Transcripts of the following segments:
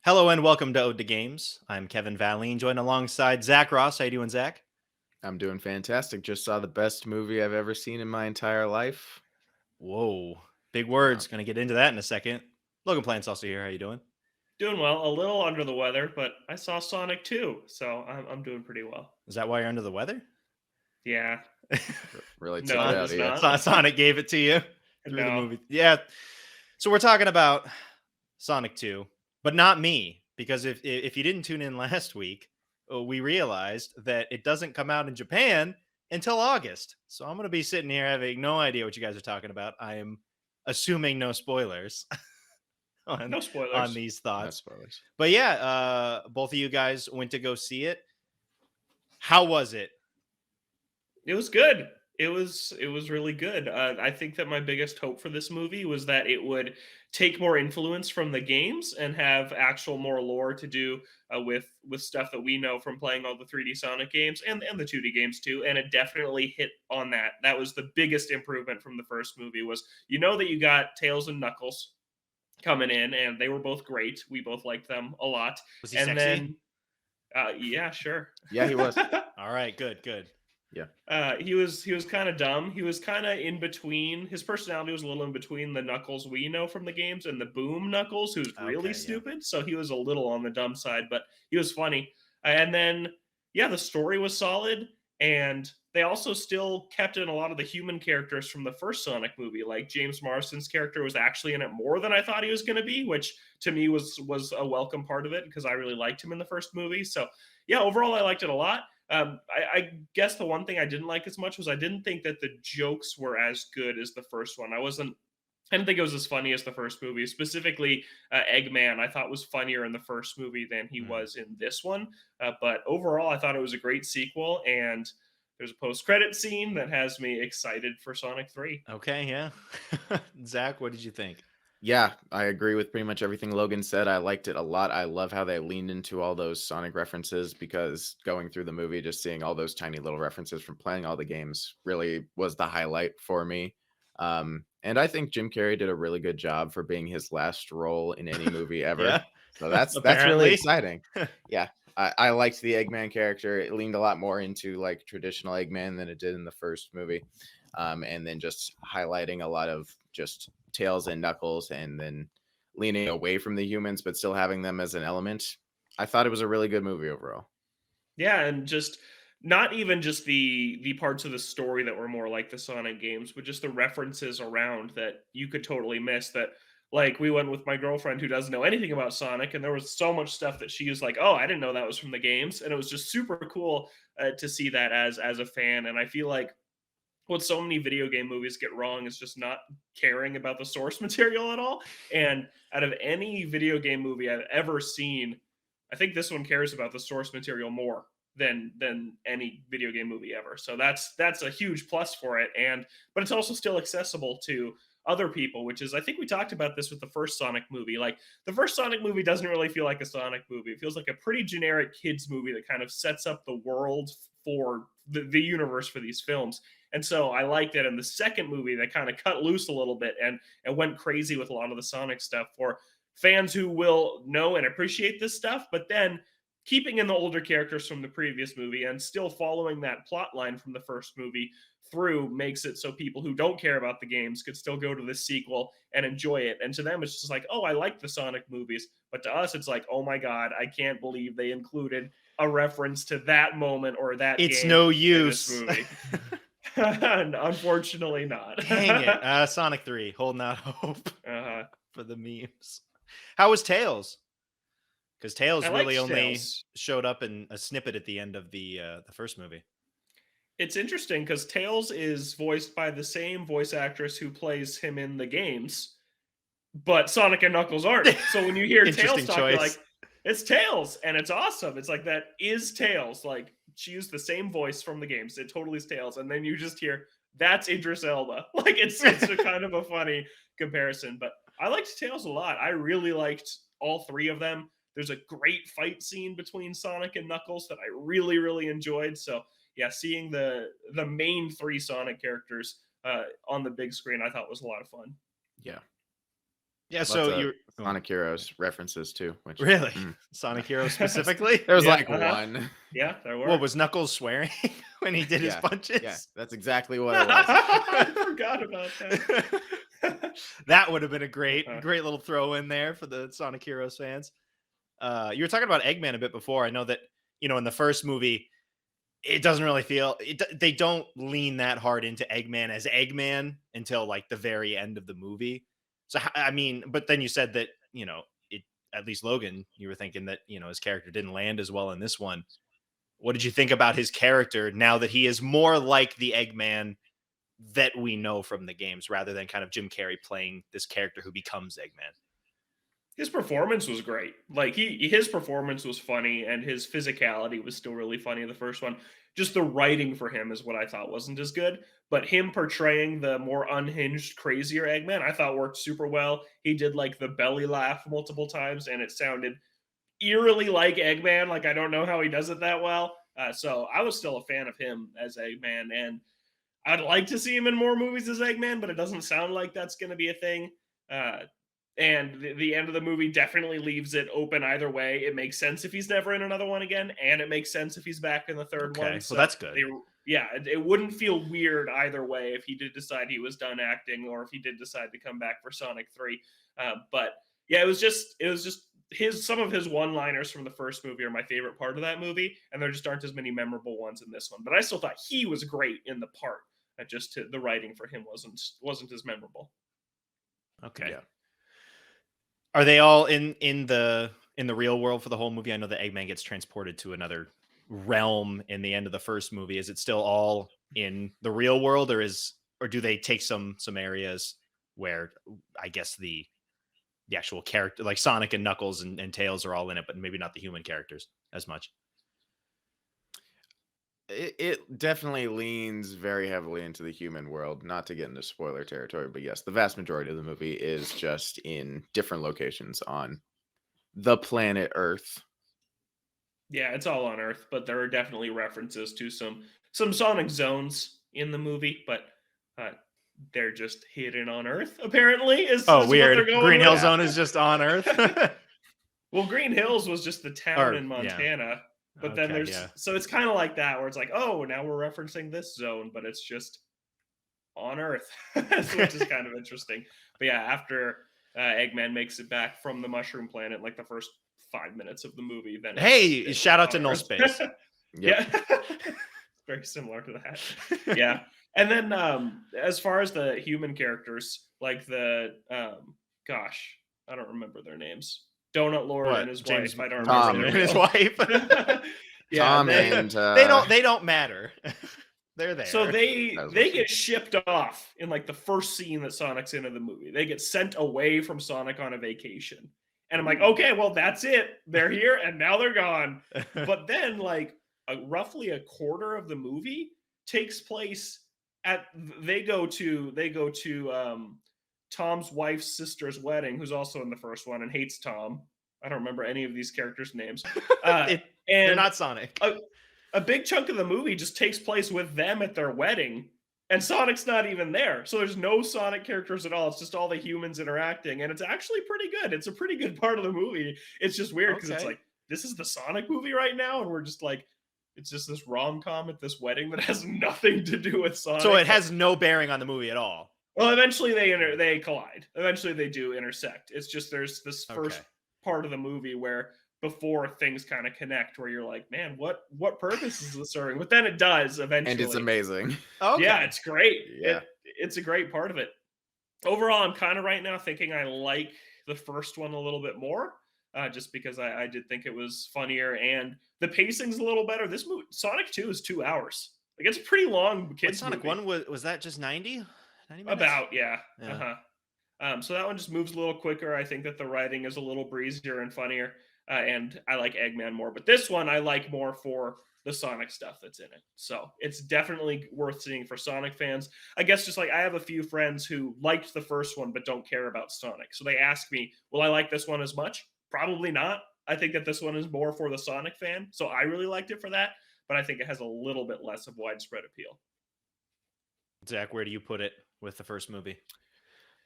Hello and welcome to Ode to Games. I'm Kevin Valleen, joined alongside Zach Ross. How you doing, Zach? I'm doing fantastic. Just saw the best movie I've ever seen in my entire life. Whoa, big Yeah. words. Gonna get into that in a second. Logan Plant's also here. How you doing? Doing well, a little under the weather, but I saw Sonic 2, so I'm doing pretty well. Is that why you're under the weather? Yeah. Really took No, it it Son- out was of you. not. Sonic gave it to you through the No. movie. Yeah. So we're talking about Sonic 2, but not me, because if you didn't tune in last week, we realized that it doesn't come out in Japan until August. So I'm gonna be sitting here having no idea what you guys are talking about. I am assuming no spoilers on No on spoilers. these No thoughts. spoilers. But yeah, both of you guys went to go see it. How was it? It was good. It was really good. I think that my biggest hope for this movie was that it would take more influence from the games and have actual more lore to do with stuff that we know from playing all the 3D Sonic games and the 2D games too. And it definitely hit on that. That was the biggest improvement from the first movie. Was that you got Tails and Knuckles coming in, and they were both great. We both liked them a lot. Was he And sexy? then, yeah, sure. Yeah, he was. All right, good, good. Yeah. He was kind of dumb. He was kind of in between. His personality was a little in between the Knuckles we know from the games and the Boom Knuckles, who's really Okay, yeah. stupid. So he was a little on the dumb side, but he was funny. And then, yeah, the story was solid, and they also still kept in a lot of the human characters from the first Sonic movie. Like James Marsden's character was actually in it more than I thought he was going to be, which to me was a welcome part of it because I really liked him in the first movie. So yeah, overall I liked it a lot. I guess the one thing I didn't like as much was I didn't think that the jokes were as good as the first one. I didn't think it was as funny as the first movie. Specifically, Eggman, I thought was funnier in the first movie than he Hmm. was in this one. But overall, I thought it was a great sequel, and there's a post-credit scene that has me excited for Sonic 3. Okay, yeah. Zach, what did you think? Yeah, I agree with pretty much everything Logan said. I liked it a lot. I love how they leaned into all those Sonic references because going through the movie, just seeing all those tiny little references from playing all the games really was the highlight for me. And I think Jim Carrey did a really good job for being his last role in any movie ever. Yeah, So that's really apparently. exciting. Yeah, I liked the Eggman character. It leaned a lot more into like traditional Eggman than it did in the first movie. And then just highlighting a lot of just Tails and Knuckles, and then leaning away from the humans, but still having them as an element. I thought it was a really good movie overall. Yeah, and just not even just the parts of the story that were more like the Sonic games, but just the references around that you could totally miss. That like we went with my girlfriend who doesn't know anything about Sonic, and there was so much stuff that she was like, "Oh, I didn't know that was from the games," and it was just super cool to see that as a fan. And I feel like what so many video game movies get wrong is just not caring about the source material at all. And out of any video game movie I've ever seen, I think this one cares about the source material more than any video game movie ever. So that's a huge plus for it. And but it's also still accessible to other people, which is I think we talked about this with the first Sonic movie. Like the first Sonic movie doesn't really feel like a Sonic movie. It feels like a pretty generic kids movie that kind of sets up the world for the universe for these films. And so I liked it. In the second movie, they kind of cut loose a little bit and went crazy with a lot of the Sonic stuff for fans who will know and appreciate this stuff, but then keeping in the older characters from the previous movie and still following that plot line from the first movie through makes it so people who don't care about the games could still go to the sequel and enjoy it. And to them, it's just like, oh, I like the Sonic movies. But to us, it's like, oh my God, I can't believe they included a reference to that moment or that It's game no in this use. movie. Unfortunately not. Dang it. Sonic 3, holding out hope uh, for the memes. How was Tails? Because Tails I really liked only Tails. showed up in a snippet at the end of the first movie. It's interesting because Tails is voiced by the same voice actress who plays him in the games, but Sonic and Knuckles aren't. So when you hear Tails Interesting talk, you're choice. like, it's Tails, and it's awesome. It's like that is Tails. Like she used the same voice from the games. It totally is Tails, and then you just hear that's Idris Elba. Like it's a kind of a funny comparison. But I liked Tails a lot. I really liked all three of them. There's a great fight scene between Sonic and Knuckles that I really enjoyed. So yeah, seeing the main three Sonic characters on the big screen, I thought was a lot of fun. Yeah. Yeah, Lots so of you're Sonic Heroes references too, which really mm. Sonic Heroes specifically? There was Yeah, like one. Yeah, there were. What was Knuckles swearing when he did his Yeah, punches? that's exactly what it was. I forgot about that. That would have been a great Uh-huh. little throw in there for the Sonic Heroes fans. You were talking about Eggman a bit before. I know that in the first movie, it doesn't really feel they don't lean that hard into Eggman as Eggman until like the very end of the movie. So I mean, but then you said that it, at least Logan, you were thinking that his character didn't land as well in this one. What did you think about his character now that he is more like the Eggman that we know from the games, rather than kind of Jim Carrey playing this character who becomes Eggman? His performance was great. Like his performance was funny, and his physicality was still really funny in the first one. Just the writing for him is what I thought wasn't as good. But him portraying the more unhinged, crazier Eggman, I thought worked super well. He did like the belly laugh multiple times, and it sounded eerily like Eggman. Like I don't know how he does it that well. So I was still a fan of him as Eggman, and I'd like to see him in more movies as Eggman, but it doesn't sound like that's going to be a thing. Uh, and the end of the movie definitely leaves it open either way. It makes sense if he's never in another one again, and it makes sense if he's back in the third one. Okay, So well that's good. it wouldn't feel weird either way if he did decide he was done acting, or if he did decide to come back for Sonic 3. But yeah, it was just some of his one-liners from the first movie are my favorite part of that movie, and there just aren't as many memorable ones in this one. But I still thought he was great in the part. The writing for him wasn't as memorable. Okay. Yeah. Are they all in the real world for the whole movie? I know that Eggman gets transported to another realm in the end of the first movie. Is it still all in the real world, or do they take some areas where I guess the actual character, like Sonic and Knuckles and Tails, are all in it, but maybe not the human characters as much? It definitely leans very heavily into the human world, not to get into spoiler territory, but yes, the vast majority of the movie is just in different locations on the planet Earth. Yeah, it's all on Earth, but there are definitely references to some Sonic zones in the movie, but uh, they're just hidden on Earth. Apparently, is what Weird. they're going Green with. Hill Zone is just on Earth. Well, Green Hills was just the town in yeah. Montana, but then Okay, so it's kind of like that, where it's like, oh, now we're referencing this zone, but it's just on Earth, which is kind of interesting. But yeah, after Eggman makes it back from the mushroom planet, like the first 5 minutes of the movie, then Hey, it's shout out to on Null Earth. Space. Yeah, very similar to that. Yeah, and then as far as the human characters, like the gosh, I don't remember their names. Donut Lord What? and his James wife. I don't Tom remember and their his real- wife. Yeah, Tom they, and they don't matter. They're there. so they That was they awesome. get shipped off in like the first scene that Sonic's in the movie. They get sent away from Sonic on a vacation. And I'm like, okay, well, that's it. They're here and now they're gone. But then like roughly a quarter of the movie takes place at they go to Tom's wife's sister's wedding, who's also in the first one and hates Tom. I don't remember any of these characters' names. They're And not Sonic. a big chunk of the movie just takes place with them at their wedding, and Sonic's not even there. So there's no Sonic characters at all. It's just all the humans interacting, and it's actually pretty good. It's a pretty good part of the movie. It's just weird because it's Okay. like, this is the Sonic movie right now, and we're just like, it's just this rom-com at this wedding that has nothing to do with Sonic. So it has no bearing on the movie at all. Well, eventually they collide. Eventually they do intersect. It's just there's this first Okay. part of the movie where before things kind of connect, where you're like, man, what purpose is this serving? But then it does eventually. And it's amazing. Okay. Yeah, it's great. Yeah. It's a great part of it. Overall, I'm kind of right now thinking I like the first one a little bit more, just because I did think it was funnier and the pacing's a little better. This movie, Sonic 2, is 2 hours. Like, it's a pretty long What kids Sonic movie. 1 was that just 90 minutes? About, yeah. Yeah. So that one just moves a little quicker. I think that the writing is a little breezier and funnier, and I like Eggman more. But this one I like more for the Sonic stuff that's in it. So it's definitely worth seeing for Sonic fans. I guess just like I have a few friends who liked the first one but don't care about Sonic. So they ask me, will I like this one as much? Probably not. I think that this one is more for the Sonic fan. So I really liked it for that, but I think it has a little bit less of widespread appeal. Zach, where do you put it with the first movie?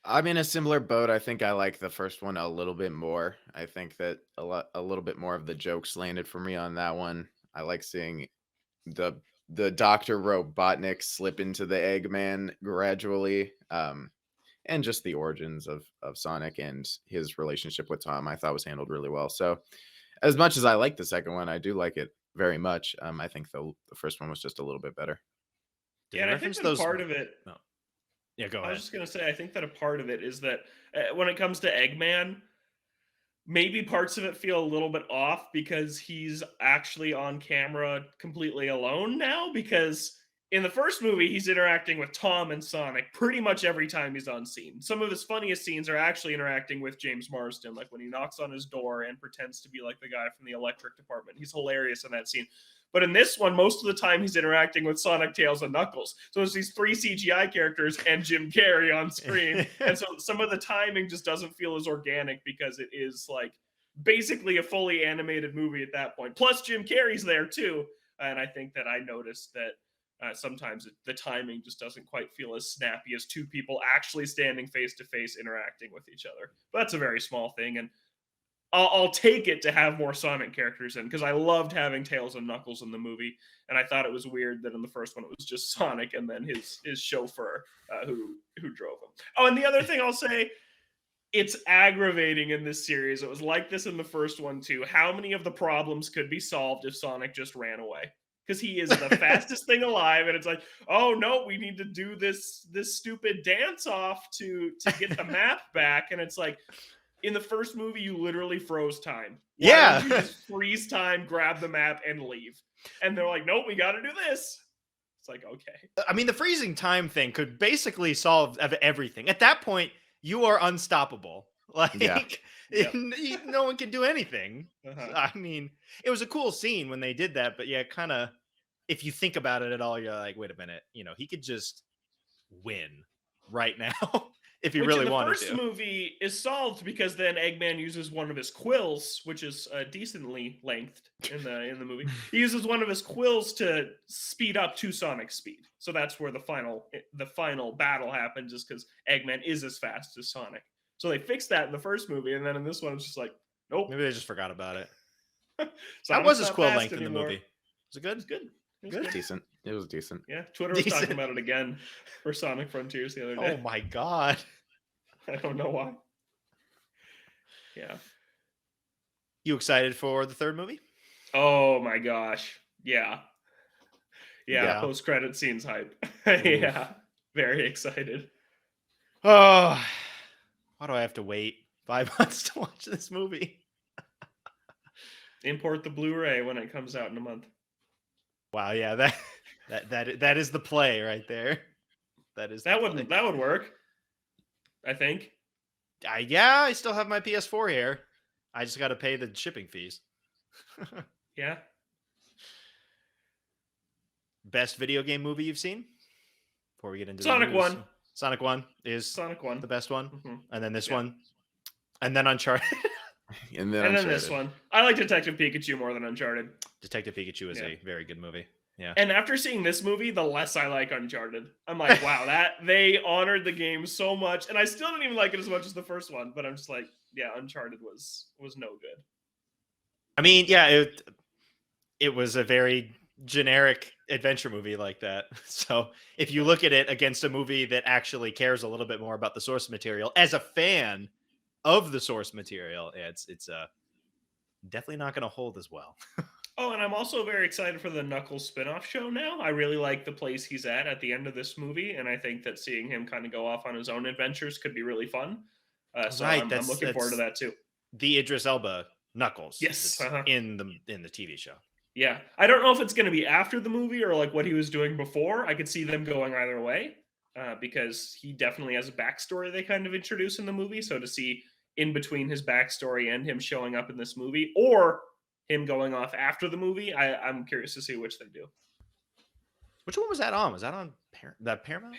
I'm in a similar boat. I think I like the first one a little bit more. I think that a little bit more of the jokes landed for me on that one. I like seeing the Dr. Robotnik slip into the Eggman gradually. And just the origins of Sonic and his relationship with Tom, I thought was handled really well. So as much as I like the second one, I do like it very much. I think the first one was just a little bit better. Did Yeah, they and I think reference that a those? part of it. No. Yeah, go I was ahead. just gonna say, I think that a part of it is that when it comes to Eggman, maybe parts of it feel a little bit off because he's actually on camera completely alone now. Because in the first movie, he's interacting with Tom and Sonic pretty much every time he's on scene. Some of his funniest scenes are actually interacting with James Marsden, like when he knocks on his door and pretends to be like the guy from the electric department. He's hilarious in that scene. But in this one, most of the time he's interacting with Sonic, Tails, and Knuckles. So there's these 3 CGI characters and Jim Carrey on screen. And so some of the timing just doesn't feel as organic because it is like basically a fully animated movie at that point. Plus, Jim Carrey's there too. And I think that I noticed that sometimes the timing just doesn't quite feel as snappy as 2 people actually standing face to face interacting with each other. But that's a very small thing. And I'll take it to have more Sonic characters in because I loved having Tails and Knuckles in the movie, and I thought it was weird that in the first one it was just Sonic and then his chauffeur who drove him. Oh, and the other thing I'll say, it's aggravating in this series. It was like this in the first one too. How many of the problems could be solved if Sonic just ran away? Because he is the fastest thing alive, and it's like, oh no, we need to do this stupid dance off to get the map back, and it's like, in the first movie, you literally froze time. Why Yeah. don't you just freeze time, grab the map, and leave? And they're like, nope, we got to do this. It's like, okay. I mean, the freezing time thing could basically solve everything. At that point, you are unstoppable. Like, Yeah. Yep. no one can do anything. Uh-huh. I mean, it was a cool scene when they did that, but yeah, kind of, if you think about it at all, you're like, wait a minute, he could just win right now if he Which really in the wanted first to. movie is solved because then Eggman uses one of his quills, which is decently lengthed in the movie. He uses one of his quills to speed up to Sonic's speed. So that's where the final battle happens, is because Eggman is as fast as Sonic. So they fixed that in the first movie, and then in this one it's just like, nope. Maybe they just forgot about it. How Sonic's was his not quill fast length in the anymore. movie? Was it good? It's good. It was Good. good. Decent. It was decent. Yeah, Twitter was Decent. talking about it again for Sonic Frontiers the other day. Oh my god. I don't know why. Yeah. You excited for the third movie? Oh my gosh. Yeah. Yeah. Post-credit scenes hype. Yeah. Very excited. Oh, why do I have to wait 5 months to watch this movie? Import the Blu-ray when it comes out in a month. Wow, yeah, that is the play right there. That would work. I think. I still have my PS4 here. I just got to pay the shipping fees. Yeah. Best video game movie you've seen? Before we get into Sonic the news. 1. Sonic 1 is Sonic 1. the best one. Mm-hmm. And then this Yeah. one. And then Uncharted. And then this Uncharted. one. I like Detective Pikachu more than Uncharted. Detective Pikachu is Yeah. a very good movie. Yeah. And after seeing this movie, the less I like Uncharted. I'm like, wow, that they honored the game so much. And I still didn't even like it as much as the first one, but I'm just like, yeah, Uncharted was no good. I mean, yeah, it was a very generic adventure movie like that. So if you look at it against a movie that actually cares a little bit more about the source material, as a fan of the source material, it's definitely not going to hold as well. Oh, and I'm also very excited for the Knuckles spin-off show now. I really like the place he's at the end of this movie, and I think that seeing him kind of go off on his own adventures could be really fun. So Right, I'm looking forward to that too. The Idris Elba Knuckles. Yes, in the TV show. Yeah, I don't know if it's going to be after the movie or like what he was doing before. I could see them going either way because he definitely has a backstory they kind of introduce in the movie. So to see in between his backstory and him showing up in this movie, or him going off after the movie, I'm curious to see which they do. Which one was that on? Was that on that Paramount?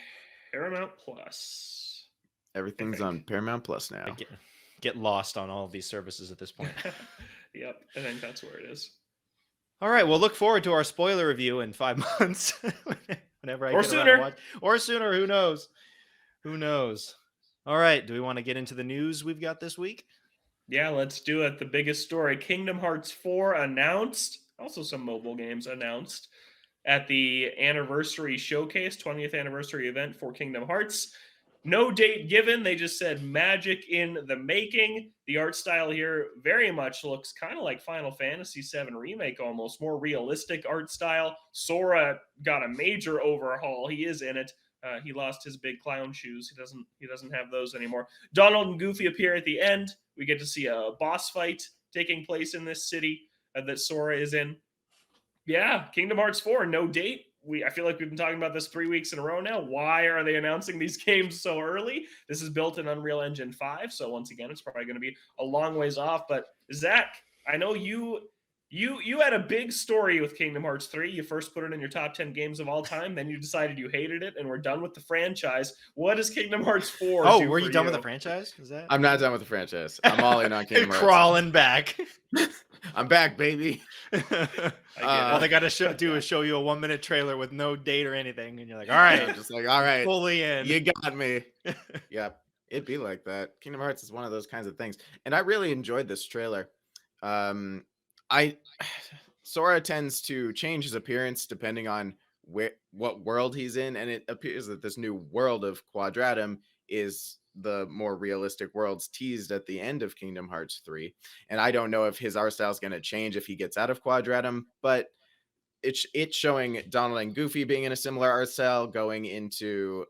Paramount Plus. Everything's on Paramount Plus now. I get lost on all of these services at this point. Yep, I think that's where it is. All right, well, look forward to our spoiler review in 5 months. Whenever I Or get around sooner. to watch, or sooner. Who knows? Who knows? All right. Do we want to get into the news we've got this week? Yeah, let's do it. The biggest story: Kingdom Hearts 4 announced. Also, some mobile games announced at the anniversary showcase, 20th anniversary event for Kingdom Hearts. No date given. They just said magic in the making. The art style here very much looks kind of like Final Fantasy VII Remake, almost more realistic art style. Sora got a major overhaul. He is in it. He lost his big clown shoes. He doesn't have those anymore. Donald and Goofy appear at the end. We get to see a boss fight taking place in this city that Sora is in. Yeah, Kingdom Hearts 4, no date. I feel like we've been talking about this 3 weeks in a row now. Why are they announcing these games so early? This is built in Unreal Engine 5, so once again, it's probably going to be a long ways off. But Zach, I know you had a big story with Kingdom Hearts 3. You first put it in your top 10 games of all time, then you decided you hated it, and we're done with the franchise. What does Kingdom Hearts 4 Oh, do were for you done with the franchise? Is that I'm not done with the franchise. I'm all in on Kingdom Hearts. crawling back? I'm back, baby. All they got to do is show you a 1-minute trailer with no date or anything, and you're like, all right, I'm just like, all right, fully in. you got me. Yeah, it'd be like that. Kingdom Hearts is one of those kinds of things, and I really enjoyed this trailer. Sora tends to change his appearance depending on what world he's in, and it appears that this new world of Quadratum is the more realistic worlds teased at the end of Kingdom Hearts 3. And I don't know if his art style is going to change if he gets out of Quadratum, but it's showing Donald and Goofy being in a similar art style, going into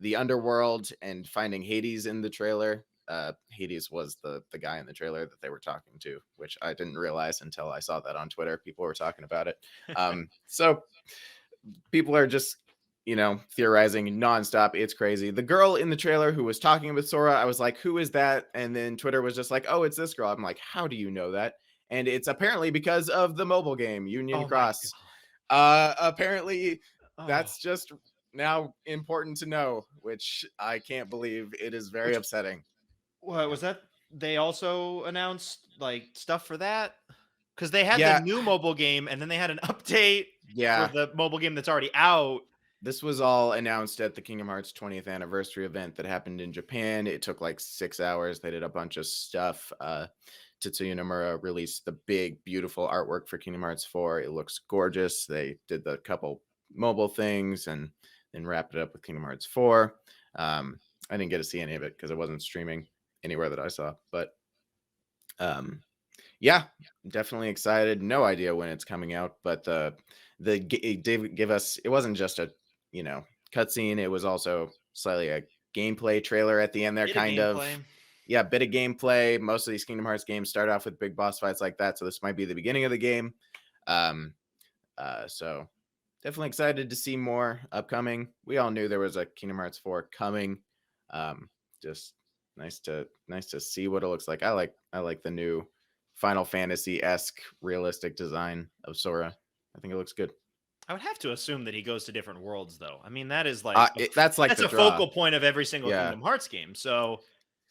the underworld and finding Hades in the trailer. Hades was the guy in the trailer that they were talking to, which I didn't realize until I saw that on Twitter. People were talking about it. So people are just, theorizing nonstop. It's crazy. The girl in the trailer who was talking with Sora, I was like, who is that? And then Twitter was just like, oh, it's this girl. I'm like, how do you know that? And it's apparently because of the mobile game Union Cross. Apparently that's just now important to know, which I can't believe. It is very upsetting. What was that? They also announced like stuff for that because they had the new mobile game and then they had an update for the mobile game that's already out. This was all announced at the Kingdom Hearts 20th anniversary event that happened in Japan. It took like 6 hours. They did a bunch of stuff. Tetsuya Nomura released the big, beautiful artwork for Kingdom Hearts 4. It looks gorgeous. They did the couple mobile things and then wrapped it up with Kingdom Hearts 4. I didn't get to see any of it because it wasn't streaming anywhere that I saw. But yeah, definitely excited. No idea when it's coming out, but it did give us, it wasn't just a cutscene. It was also slightly a gameplay trailer at the end there, kind of. Yeah, bit of gameplay. Most of these Kingdom Hearts games start off with big boss fights like that, so this might be the beginning of the game. So definitely excited to see more upcoming. We all knew there was a Kingdom Hearts 4 coming. Just nice to see what it looks like. I like the new Final Fantasy-esque realistic design of Sora. I think it looks good. I would have to assume that he goes to different worlds, though. I mean, that is like that's a focal point of every single Kingdom Hearts game. So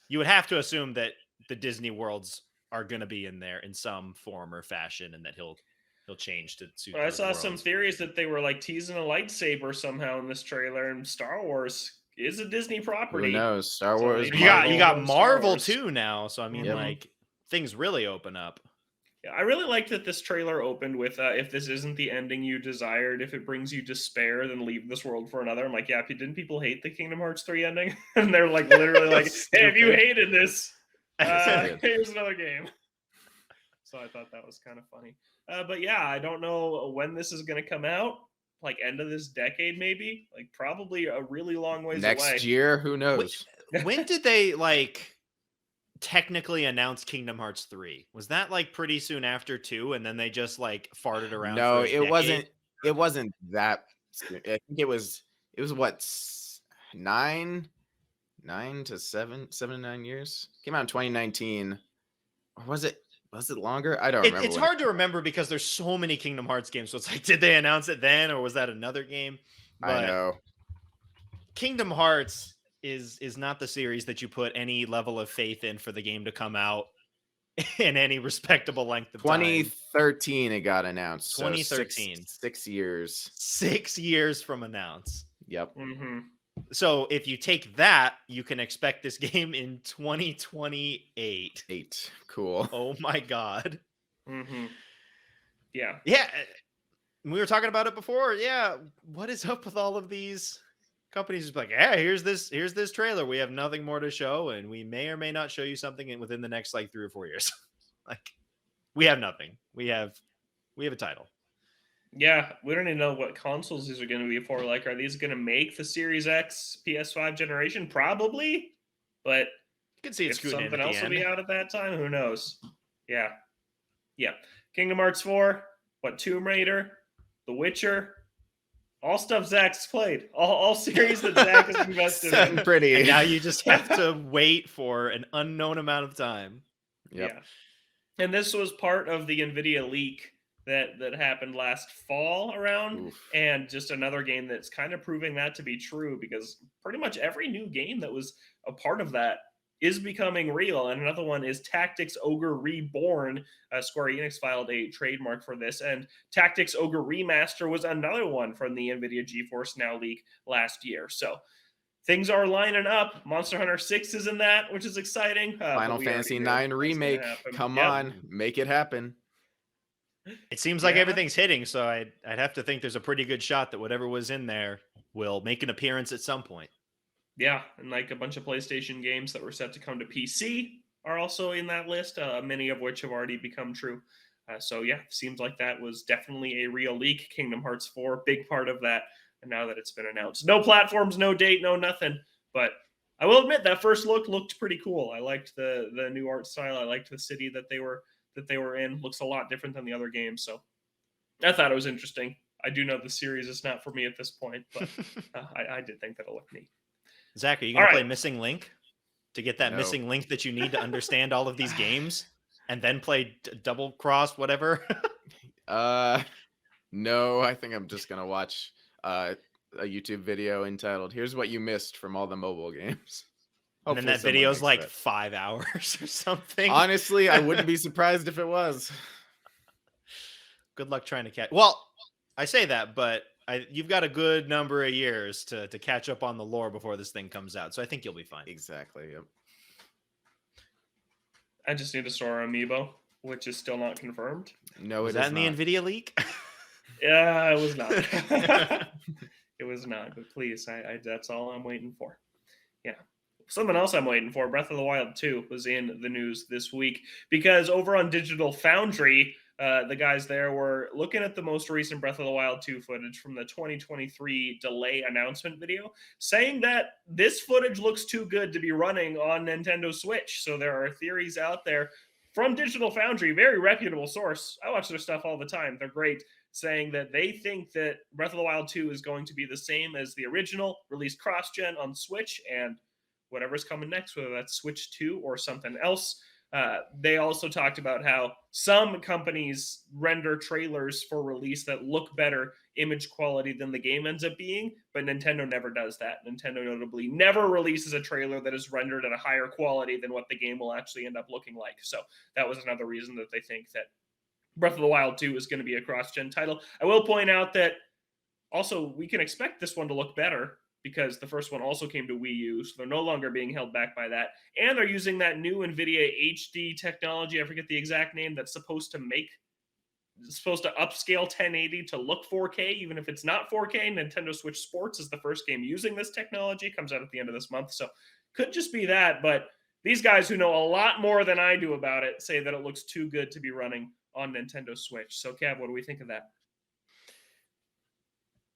you would have to assume that the Disney worlds are going to be in there in some form or fashion, and that he'll change to suit. I saw some theories that they were like teasing a lightsaber somehow in this trailer, and Star Wars is a Disney property. Who knows? Star Wars. You got Marvel too now, so I mean, like things really open up. Yeah, I really like that this trailer opened with, if this isn't the ending you desired, if it brings you despair, then leave this world for another. I'm like, yeah, didn't people hate the Kingdom Hearts 3 ending? And they're like, literally like, hey, if you hated this, here's another game. So I thought that was kind of funny. But yeah, I don't know when this is going to come out. Like end of this decade, maybe? Like probably a really long ways away. Next year? Who knows? When did they technically announced Kingdom Hearts 3? Was that like pretty soon after 2 and then they just like farted around? No, it wasn't that soon. I think it was what, 7 to 9 years? Came out in 2019. Or was it longer? I don't remember. It's hard to remember because there's so many Kingdom Hearts games. So it's like, did they announce it then or was that another game? But I know. Kingdom Hearts is not the series that you put any level of faith in for the game to come out in any respectable length of 2013 it got announced. 2013. So 6 years. 6 years from announce. Yep. Mm-hmm. So if you take that, you can expect this game in 2028. 8. Cool. Oh my god. Mm-hmm. Yeah. Yeah, we were talking about it before. Yeah, what is up with all of these companies? Just like, yeah, here's this trailer. We have nothing more to show, and we may or may not show you something within the next like 3 or 4 years. Like, we have nothing. We have a title. Yeah, we don't even know what consoles these are going to be for. Like, are these going to make the Series X PS5 generation? Probably, but You can see it if scooting in something at the else will be end. out at that time, who knows? Yeah, yeah. Kingdom Hearts 4, what, Tomb Raider, The Witcher, all stuff Zach's played, all series that Zach has invested Setting in. pretty. And now you just have to wait for an unknown amount of time. Yep. Yeah. And this was part of the Nvidia leak that happened last fall around, Oof. and just another game that's kind of proving that to be true, because pretty much every new game that was a part of that is becoming real. And another one is Tactics Ogre Reborn. Square Enix filed a trademark for this, and Tactics Ogre Remaster was another one from the Nvidia GeForce Now leak last year. So things are lining up. Monster Hunter 6 is in that, which is exciting. Final Fantasy 9 remake. Come on, make it happen. It seems like Yeah. everything's hitting, so I'd have to think there's a pretty good shot that whatever was in there will make an appearance at some point. Yeah, and like a bunch of PlayStation games that were set to come to PC are also in that list, many of which have already become true. So yeah, seems like that was definitely a real leak. Kingdom Hearts 4, big part of that. And now that it's been announced, no platforms, no date, no nothing. But I will admit that first look looked pretty cool. I liked the new art style. I liked the city that they were in. Looks a lot different than the other games. So I thought it was interesting. I do know the series is not for me at this point, but I did think that it looked neat. Zach, are you going to All play right. Missing Link to get that No. missing link that you need to understand all of these games and then play double cross whatever? No, I think I'm just gonna watch a YouTube video entitled "Here's What You Missed from All the Mobile Games." And then Hopefully that someone video's makes like that. 5 hours or something. Honestly, I wouldn't be surprised if it was. Good luck trying to catch. Well, I say that, but you've got a good number of years to catch up on the lore before this thing comes out, so I think you'll be fine. Exactly. Yep. I just need to store Amiibo, which is still not confirmed. No, Was it that is in the not. Nvidia leak? Yeah, it was not. It was not. But please, I that's all I'm waiting for. Yeah. Something else I'm waiting for, Breath of the Wild 2 was in the news this week, because over on Digital Foundry, the guys there were looking at the most recent Breath of the Wild 2 footage from the 2023 delay announcement video, saying that this footage looks too good to be running on Nintendo Switch. So there are theories out there from Digital Foundry, very reputable source. I watch their stuff all the time. They're great, saying that they think that Breath of the Wild 2 is going to be the same as the original, released cross-gen on Switch, and whatever's coming next, whether that's Switch 2 or something else. They also talked about how some companies render trailers for release that look better image quality than the game ends up being, but Nintendo never does that. Nintendo notably never releases a trailer that is rendered at a higher quality than what the game will actually end up looking like. So that was another reason that they think that Breath of the Wild 2 is going to be a cross-gen title. I will point out that also we can expect this one to look better, because the first one also came to Wii U, so they're no longer being held back by that. And they're using that new NVIDIA HD technology, I forget the exact name, that's supposed to upscale 1080 to look 4K, even if it's not 4K. Nintendo Switch Sports is the first game using this technology, comes out at the end of this month, so could just be that. But these guys who know a lot more than I do about it say that it looks too good to be running on Nintendo Switch. So, Kev, what do we think of that?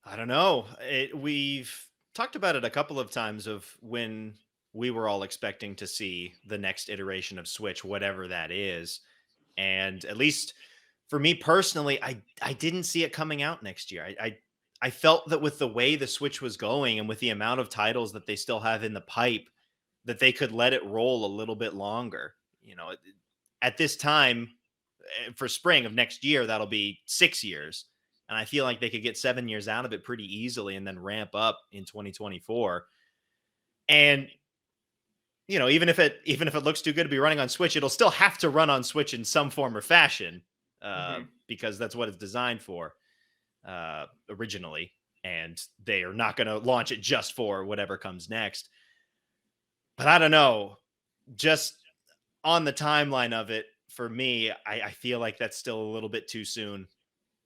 I don't know. We've talked about it a couple of times of when we were all expecting to see the next iteration of Switch, whatever that is. And at least for me personally, I didn't see it coming out next year. I felt that with the way the Switch was going and with the amount of titles that they still have in the pipe, that they could let it roll a little bit longer. You know, at this time for spring of next year, that'll be 6 years. And I feel like they could get 7 years out of it pretty easily and then ramp up in 2024. And, you know, even if it looks too good to be running on Switch, it'll still have to run on Switch in some form or fashion, because that's what it's designed for originally. and they are not going to launch it just for whatever comes next. But I don't know, just on the timeline of it, for me, I feel like that's still a little bit too soon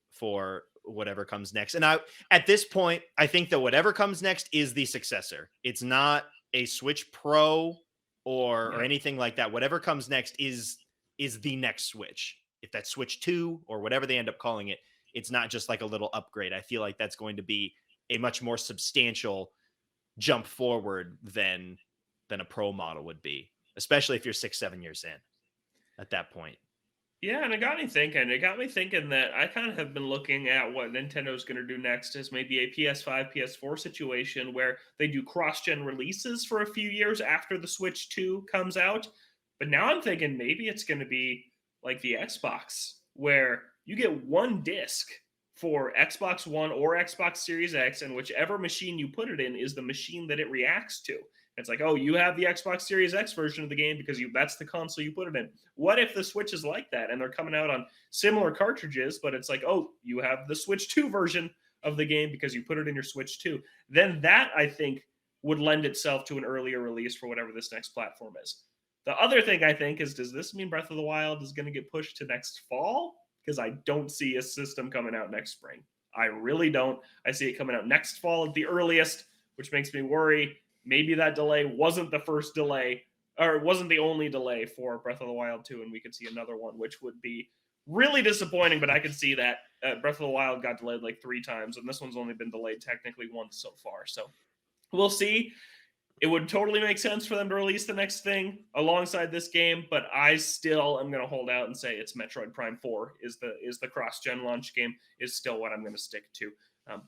for whatever comes next. And at this point, I think that whatever comes next is the successor. It's not a Switch Pro or Yeah. anything like that. Whatever comes next is the next Switch. If that's Switch 2 or whatever they end up calling it, it's not just like a little upgrade. I feel like that's going to be a much more substantial jump forward than a Pro model would be, especially if you're 6-7 years in at that point. Yeah, and it got me thinking. It got me thinking that I kind of have been looking at what Nintendo's going to do next as maybe a PS5, PS4 situation where they do cross-gen releases for a few years after the Switch 2 comes out. But now I'm thinking maybe it's going to be like the Xbox, where you get one disc for Xbox One or Xbox Series X, and whichever machine you put it in is the machine that it reacts to. It's like, oh, you have the Xbox Series X version of the game because that's the console you put it in. What if the Switch is like that and they're coming out on similar cartridges, but it's like, oh, you have the Switch 2 version of the game because you put it in your Switch 2. Then that, I think, would lend itself to an earlier release for whatever this next platform is. The other thing I think is, does this mean Breath of the Wild is going to get pushed to next fall? Because I don't see a system coming out next spring. I really don't. I see it coming out next fall at the earliest, which makes me worry. Maybe that delay wasn't the first delay, or it wasn't the only delay for Breath of the Wild 2, and we could see another one, which would be really disappointing, but I could see that. Breath of the Wild got delayed like 3 times, and this one's only been delayed technically once so far. So we'll see. It would totally make sense for them to release the next thing alongside this game, but I still am going to hold out and say it's Metroid Prime 4 is the cross-gen launch game, is still what I'm going to stick to.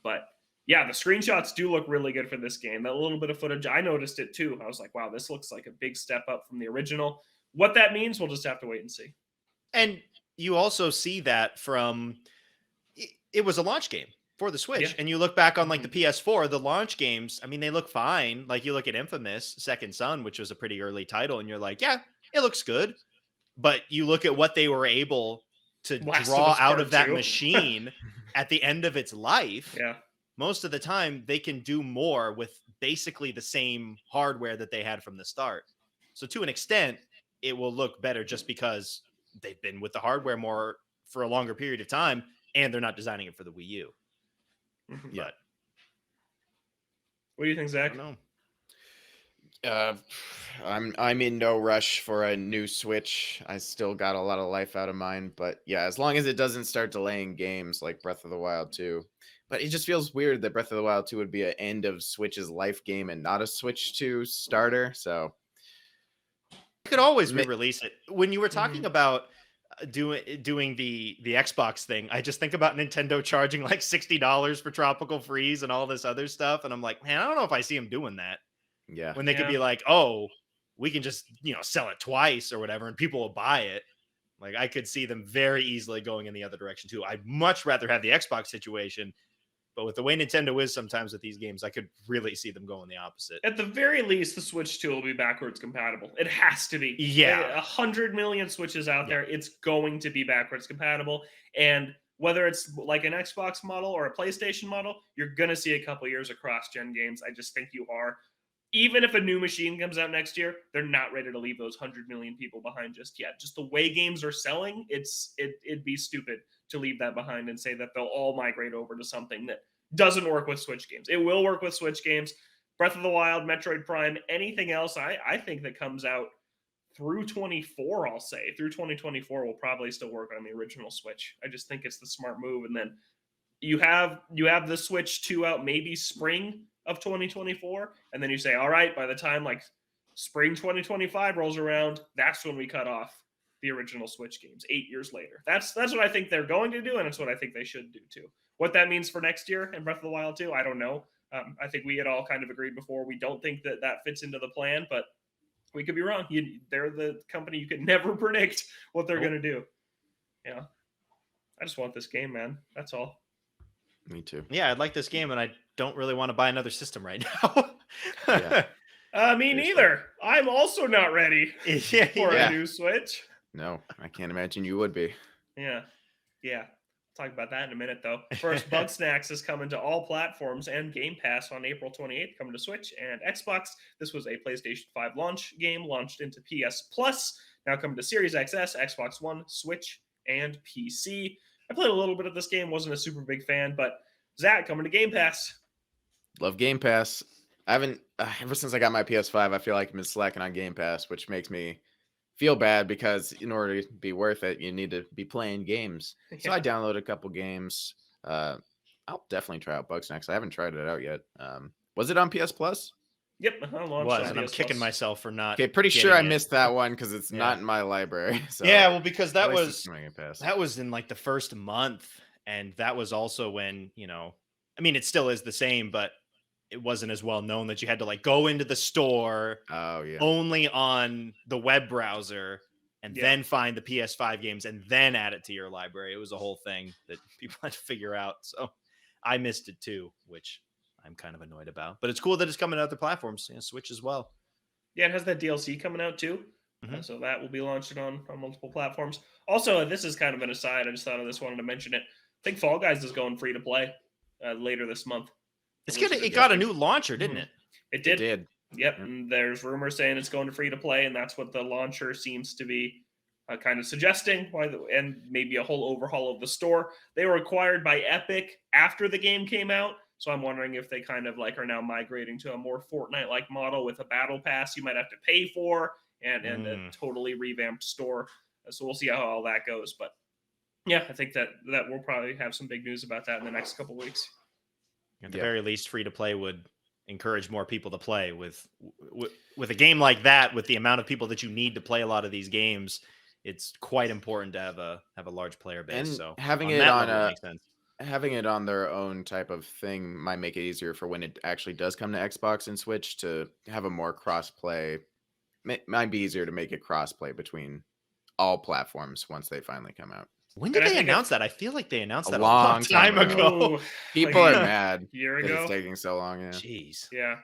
But yeah, the screenshots do look really good for this game. That little bit of footage, I noticed it too. I was like, wow, this looks like a big step up from the original. What that means, we'll just have to wait and see. And you also see that from, it was a launch game for the Switch. Yeah. And you look back on like the PS4, the launch games, I mean, they look fine. Like you look at Infamous Second Son, which was a pretty early title, and you're like, yeah, it looks good. But you look at what they were able to draw out of that machine at the end of its life. Yeah. Most of the time, they can do more with basically the same hardware that they had from the start. So to an extent, it will look better just because they've been with the hardware more for a longer period of time, and they're not designing it for the Wii U. Mm-hmm. Yeah. What do you think, Zach? I don't know. I'm in no rush for a new Switch. I still got a lot of life out of mine, but yeah, as long as it doesn't start delaying games like Breath of the Wild 2. But it just feels weird that Breath of the Wild 2 would be an end of Switch's life game and not a Switch 2 starter. So you could always re-release it. When you were talking about doing the Xbox thing, I just think about Nintendo charging like $60 for Tropical Freeze and all this other stuff, and I'm like, man, I don't know if I see them doing that. Yeah. When they could be like, oh, we can just, sell it twice or whatever, and people will buy it. Like, I could see them very easily going in the other direction too. I'd much rather have the Xbox situation, but with the way Nintendo is sometimes with these games, I could really see them going the opposite. At the very least, the Switch 2 will be backwards compatible. It has to be. Yeah. 100 million Switches out there. It's going to be backwards compatible. And whether it's like an Xbox model or a PlayStation model, you're going to see a couple years of cross-gen games. I just think you are. Even if a new machine comes out next year, they're not ready to leave those 100 million people behind just yet. Just the way games are selling, it'd be stupid to leave that behind and say that they'll all migrate over to something that doesn't work with Switch games. It will work with Switch games. Breath of the Wild, Metroid Prime, anything else, I think that comes out through 24, I'll say. Through 2024 will probably still work on the original Switch. I just think it's the smart move. And then you have the Switch 2 out maybe spring of 2024, and then you say, all right, by the time like spring 2025 rolls around, that's when we cut off the original Switch games 8 years later. That's what I think they're going to do, and it's what I think they should do too. What that means for next year and Breath of the Wild 2, I don't know. I think we had all kind of agreed before. We don't think that fits into the plan, but we could be wrong. They're the company you can never predict what they're going to do. Yeah. I just want this game, man. That's all. Me too. Yeah, I'd like this game, and I don't really want to buy another system right now. Me neither. I'm also not ready for a new Switch. No, I can't imagine you would be. Yeah. Talk about that in a minute, though. First, Bug Snacks is coming to all platforms and Game Pass on April 28th, coming to Switch and Xbox. This was a PlayStation 5 launch game, launched into PS Plus, now coming to Series XS, Xbox One, Switch, and PC. I played a little bit of this game, wasn't a super big fan, but Zach, coming to Game Pass. Love Game Pass. I haven't, ever since I got my PS5, I feel like I've been slacking on Game Pass, which makes me feel bad because in order to be worth it, you need to be playing games. So Yeah. I downloaded a couple games. I'll definitely try out Bugsnax. I haven't tried it out yet. Was it on PS Plus? Yep, It launched was, on and I'm PS kicking Plus. myself for not. Okay, pretty sure I getting it. missed that one because it's Yeah. not in my library. So Yeah, well, because that at least was it's coming in Pass. that was in like the first month, and that was also when, I mean, it still is the same, but it wasn't as well known that you had to like go into the store Oh yeah. only on the web browser and Yeah. then find the PS5 games and then add it to your library. It was a whole thing that people had to figure out. So I missed it too, which I'm kind of annoyed about. But it's cool that it's coming to other platforms, Switch as well. Yeah, it has that DLC coming out too. Mhm. So that will be launched on multiple platforms. Also, this is kind of an aside. I just thought of this, wanted to mention it. I think Fall Guys is going free to play later this month. It got a new launcher, didn't Mhm. it? It It did. did. Yep. Yep. And there's rumors saying it's going to free to play, and that's what the launcher seems to be kind of suggesting. And maybe a whole overhaul of the store. They were acquired by Epic after the game came out, so I'm wondering if they kind of like are now migrating to a more Fortnite-like model with a battle pass you might have to pay for and a totally revamped store. So we'll see how all that goes. But yeah, I think that we'll probably have some big news about that in the next couple weeks. At the Yeah. very least, free to play would encourage more people to play with a game like that. With the amount of people that you need to play a lot of these games, it's quite important to have a large player base. And So having on it that on level, it a makes sense. having it on their own type of thing might make it easier for when it actually does come to Xbox and Switch to have a more cross-play. Might be easier to make it cross-play between all platforms once they finally come out. When And did I they think announce that? I feel like they announced A that a long long time time ago. Ooh, People like are mad a year that ago. it's taking so long. Yeah. Jeez. Yeah.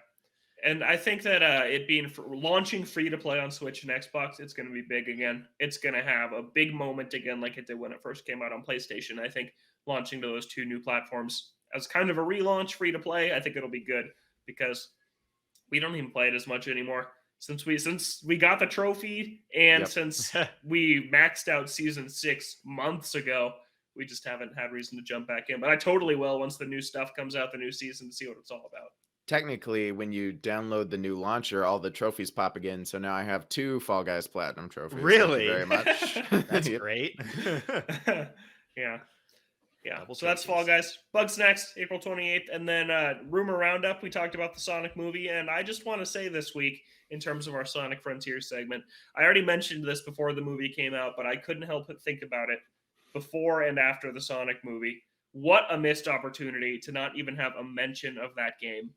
And I think that it being launching free to play on Switch and Xbox, it's going to be big again. It's going to have a big moment again, like it did when it first came out on PlayStation. I think launching to those two new platforms as kind of a relaunch free to play, I think it'll be good because we don't even play it as much anymore since we got the trophy and Yep. since we maxed out season 6 months ago. We just haven't had reason to jump back in, but I totally will once the new stuff comes out, the new season, to see what it's all about. Technically, when you download the new launcher, all the trophies pop again. So now I have 2 Fall Guys Platinum trophies. Really? Thank you very much. That's Yep. great. Yeah. Double So that's Fall Guys. Bugs next, April 28th. And then Rumor Roundup, we talked about the Sonic movie. And I just want to say this week, in terms of our Sonic Frontiers segment, I already mentioned this before the movie came out, but I couldn't help but think about it before and after the Sonic movie. What a missed opportunity to not even have a mention of that game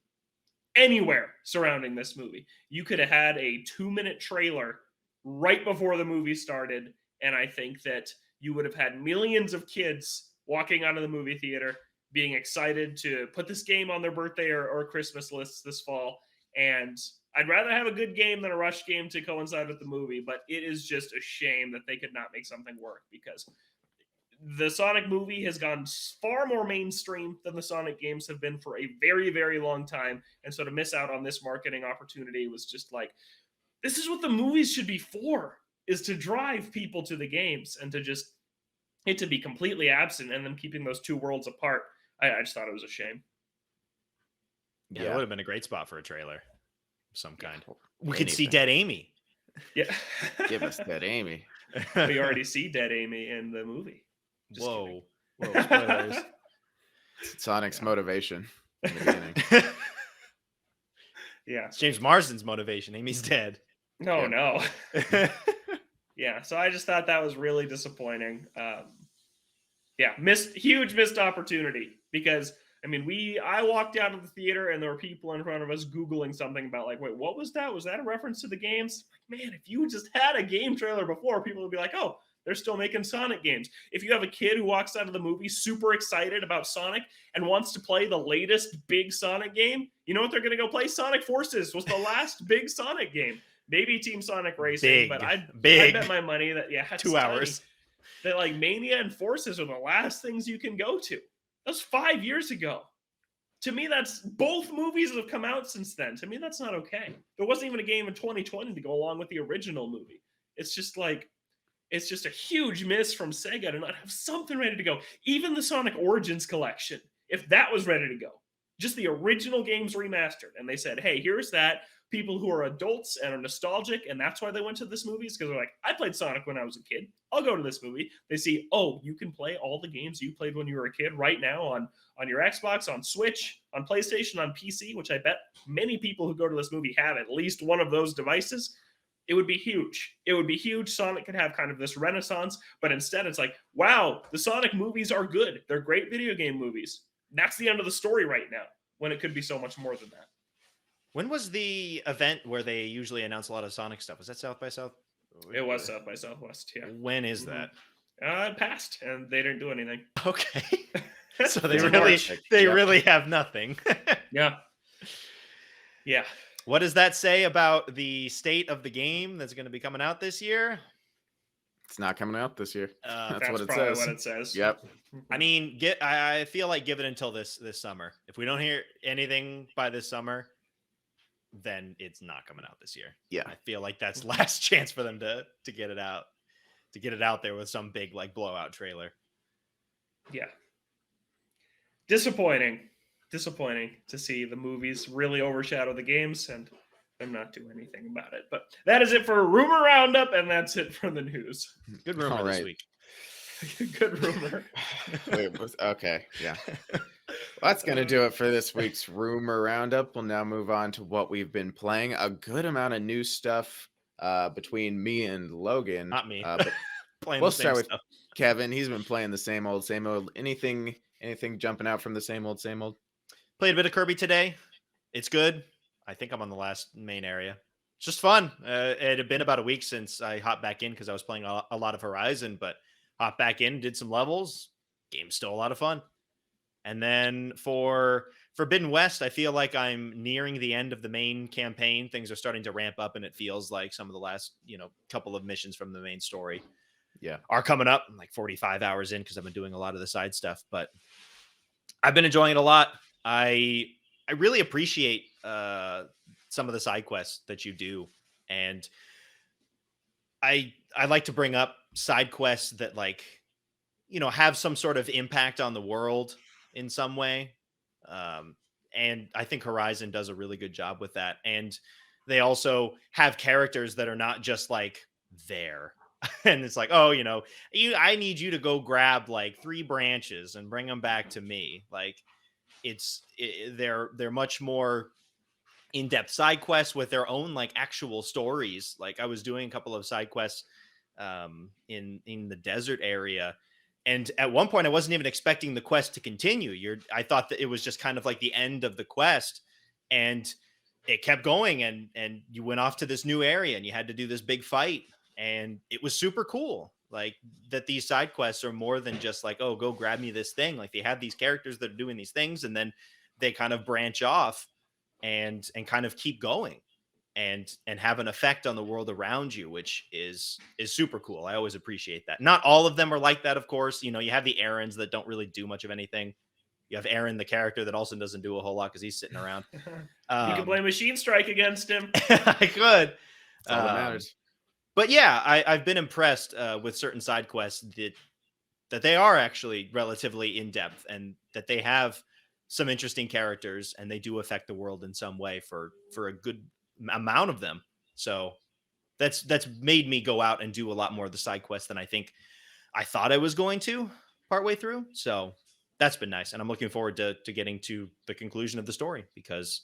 anywhere surrounding this movie. You could have had a 2-minute trailer right before the movie started, and I think that you would have had millions of kids walking out of the movie theater being excited to put this game on their birthday or Christmas lists this fall. And I'd rather have a good game than a rush game to coincide with the movie, but it is just a shame that they could not make something work because the Sonic movie has gone far more mainstream than the Sonic games have been for a very, very long time. And so to miss out on this marketing opportunity was just like, this is what the movies should be for, is to drive people to the games, and to just it to be completely absent and them keeping those two worlds apart. I just thought it was a shame. Yeah, it would have been a great spot for a trailer of some kind. We could see Anything. Dead Amy. Yeah. Give us that Amy. We already see Dead Amy in the movie. Just Whoa. kidding. Whoa, spoilers. Sonic's motivation in the beginning. Yeah. It's James Marsden's motivation. Amy's dead. No, Yeah. no. Yeah, so I just thought that was really disappointing. Huge missed opportunity because I mean, I walked out of the theater and there were people in front of us Googling something about like, wait, what was that? Was that a reference to the games? Like, man, if you just had a game trailer before, people would be like, oh, they're still making Sonic games. If you have a kid who walks out of the movie super excited about Sonic and wants to play the latest big Sonic game, you know what they're going to go play? Sonic Forces was the last big Sonic game. Maybe Team Sonic Racing, but I bet my money that, yeah, it's 2 hours. tiny. that like Mania and Forces are the last things you can go to. That was 5 years ago. To me, that's both movies have come out since then. To me, that's not okay. There wasn't even a game in 2020 to go along with the original movie. It's just like, it's just a huge miss from Sega to not have something ready to go. Even the Sonic Origins collection, if that was ready to go, just the original games remastered, and they said, hey, here's that. People who are adults and are nostalgic, and that's why they went to this movie, is because they're like, I played Sonic when I was a kid. I'll go to this movie. They see, oh, you can play all the games you played when you were a kid right now on your Xbox, on Switch, on PlayStation, on PC, which I bet many people who go to this movie have at least one of those devices. It would be huge. It would be huge. Sonic could have kind of this renaissance, but instead it's like, wow, the Sonic movies are good. They're great video game movies. That's the end of the story right now, when it could be so much more than that. When was the event where they usually announce a lot of Sonic stuff? Was that South by South? It was South by Southwest, yeah. When is that? It passed, and they didn't do anything. Okay. So they It's really March. they Yep. really have nothing. Yeah. Yeah. What does that say about the state of the game that's going to be coming out this year? It's not coming out this year. That's That's what it probably says. what it says. Yep. I mean, I feel like give it until this summer. If we don't hear anything by this summer, then it's not coming out this year. Yeah. I feel like that's last chance for them to get it out, to get it out there with some big like blowout trailer. Yeah. Disappointing to see the movies really overshadow the games and them not do anything about it. But that is it for Rumor Roundup, and that's it for the news. Good rumor All this right. week. Good rumor. Wait, okay, yeah. Well, that's gonna do it for this week's Rumor Roundup. We'll now move on to what we've been playing. A good amount of new stuff between me and Logan. Not me. But Playing we'll the same start with stuff. Kevin. He's been playing the same old, same old. Anything jumping out from the same old, same old? Played a bit of Kirby today. It's good. I think I'm on the last main area. It's just fun. It had been about a week since I hopped back in because I was playing a lot of Horizon, but hopped back in, did some levels. Game's still a lot of fun. And then for Forbidden West, I feel like I'm nearing the end of the main campaign. Things are starting to ramp up, and it feels like some of the last, couple of missions from the main story are coming up. I'm like 45 hours in because I've been doing a lot of the side stuff, but I've been enjoying it a lot. I really appreciate some of the side quests that you do, and I like to bring up side quests that have some sort of impact on the world in some way. And I think Horizon does a really good job with that. And they also have characters that are not just like there. And it's like, oh, I need you to go grab like 3 branches and bring them back to me. Like they're much more in-depth side quests with their own like actual stories. Like I was doing a couple of side quests in the desert area, and at one point I wasn't even expecting the quest to continue. I thought that it was just kind of like the end of the quest, and it kept going, and you went off to this new area and you had to do this big fight, and it was super cool. Like that these side quests are more than just like, oh, go grab me this thing. Like they have these characters that are doing these things, and then they kind of branch off and kind of keep going and have an effect on the world around you, which is super cool. I always appreciate that. Not all of them are like that, of course. You have the errands that don't really do much of anything. You have Aaron, the character that also doesn't do a whole lot because he's sitting around. You can play Machine Strike against him. I could. That's all that matters. But yeah, I've been impressed with certain side quests that they are actually relatively in depth, and that they have some interesting characters, and they do affect the world in some way for a good amount of them. So that's made me go out and do a lot more of the side quests than I think I thought I was going to partway through. So that's been nice, and I'm looking forward to getting to the conclusion of the story, because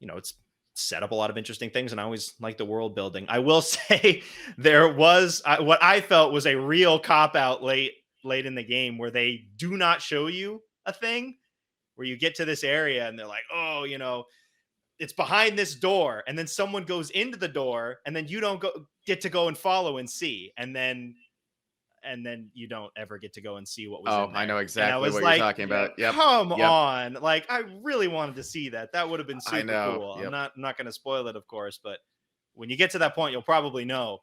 it's set up a lot of interesting things, and I always like the world building. I will say there was what I felt was a real cop out late in the game, where they do not show you a thing, where you get to this area and they're like, oh, it's behind this door, and then someone goes into the door, and then you don't get to go and follow and see, and then you don't ever get to go and see what was in there. I know exactly what like, you're talking about. Yep. Come on. Like, I really wanted to see that. That would have been super cool. Yep. I'm not going to spoil it, of course, but when you get to that point, you'll probably know,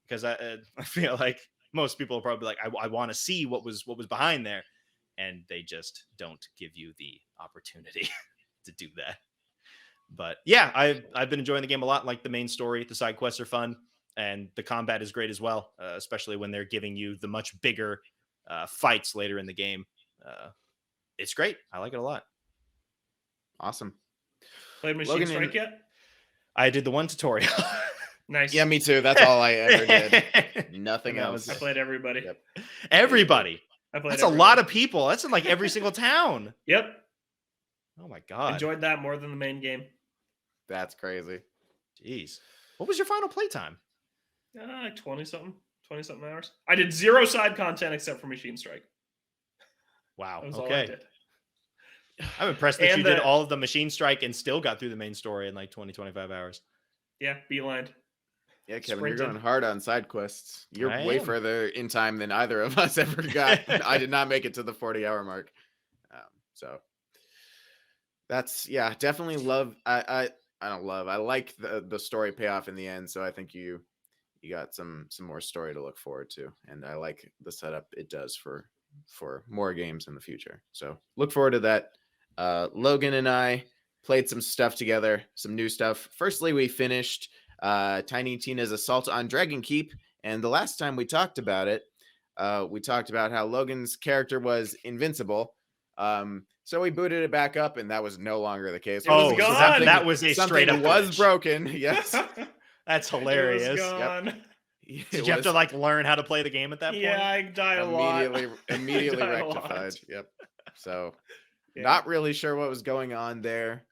because I feel like most people will probably be like, I want to see what was behind there, and they just don't give you the opportunity to do that. But yeah, I've been enjoying the game a lot. Like the main story, the side quests are fun, and the combat is great as well, especially when they're giving you the much bigger fights later in the game. It's great. I like it a lot. Awesome. Played Machine Logan Strike yet? I did the one tutorial. Nice. Yeah, me too. That's all I ever did. Nothing And that else. I played everybody. Yep. Everybody. I played That's everybody. a lot of people. That's in like every single town. Yep. Oh my god. Enjoyed that more than the main game. That's crazy. Jeez. What was your final playtime? Like 20 something hours. I did 0 side content except for Machine Strike. Wow. That was all I Okay. did. I'm impressed that And you did the- all of the Machine Strike and still got through the main story in like 25 hours. Yeah, beelined. Yeah, Kevin, Sprinted. you're going hard on side quests. You're I way am. further in time than either of us ever got. I did not make it to the 40-hour mark. So that's, yeah, definitely love. I don't love. I like the story payoff in the end. So I think you got some more story to look forward to, and I like the setup it does for more games in the future. So look forward to that. Logan and I played some stuff together, some new stuff. Firstly, we finished Tiny Tina's Assault on Dragon Keep, and the last time we talked about it, we talked about how Logan's character was invincible. So we booted it back up, and that was no longer the case. It was Oh, so gone. that was a Something straight up was glitch. broken. Yes, That's It hilarious. was gone. Did you have to like learn how to play the game at that point? Yeah, I died a lot. immediately Died a lot. rectified. Yep. So Yeah. not really sure what was going on there.